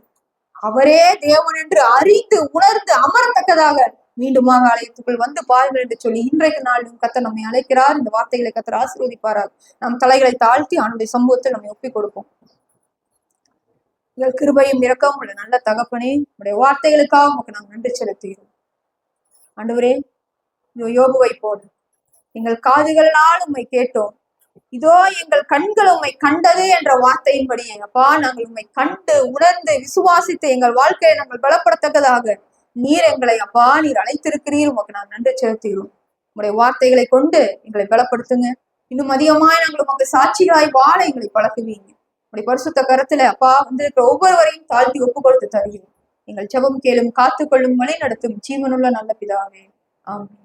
அவரே தேவன் என்று அறிந்து உணர்ந்து அமரத்தக்கதாக மீண்டுமாக ஆலயத்துக்குள் வந்து பாருங்கள் என்று சொல்லி இன்றைக்கு நாளும் கர்த்தர் நம்மை அழைக்கிறார். இந்த வார்த்தைகளை கர்த்தர் ஆசீர்வதிப்பாரார். நம் தலைகளை தாழ்த்தி அவனுடைய சமூகத்தில் நம்மை ஒப்பிக் கொடுப்போம். உங்கள் கிருபையும் இரக்கம் உள்ள நல்ல தகப்பனே, உடைய வார்த்தைகளுக்காக உங்களுக்கு நாங்கள் நன்றி செலுத்துகிறோம். ஆண்டவரே, யோபுவை போல் எங்கள் காதுகளால் உண்மை கேட்டோம், இதோ எங்கள் கண்கள் உண்மை கண்டது என்ற வார்த்தையின்படி அப்பா நாங்கள் உண்மை கண்டு உணர்ந்து விசுவாசித்து எங்கள் வாழ்க்கையை நாங்கள் பலப்படத்தக்கதாக நீர் எங்களை அப்பா நீர் அழைத்திருக்கிறீர். உமக்கு நாங்கள் நன்றி செலுத்துகிறோம். உங்களுடைய வார்த்தைகளை கொண்டு எங்களை பலப்படுத்துங்க. இன்னும் அதிகமாய் நாங்கள் உங்க சாட்சிகளாய் வாழ எங்களை பழக்குவீங்க. உடைய பரிசுத்த கரத்துல அப்பா வந்திருக்கிற ஒவ்வொருவரையும் தாழ்த்தி ஒப்பு கொடுத்து தருகிறோம். எங்கள் ஜெபம் கேளும், காத்துக்கொள்ளும், வழி நடத்தும் ஜீவனுள்ள நல்ல பிதாவே, ஆமென்.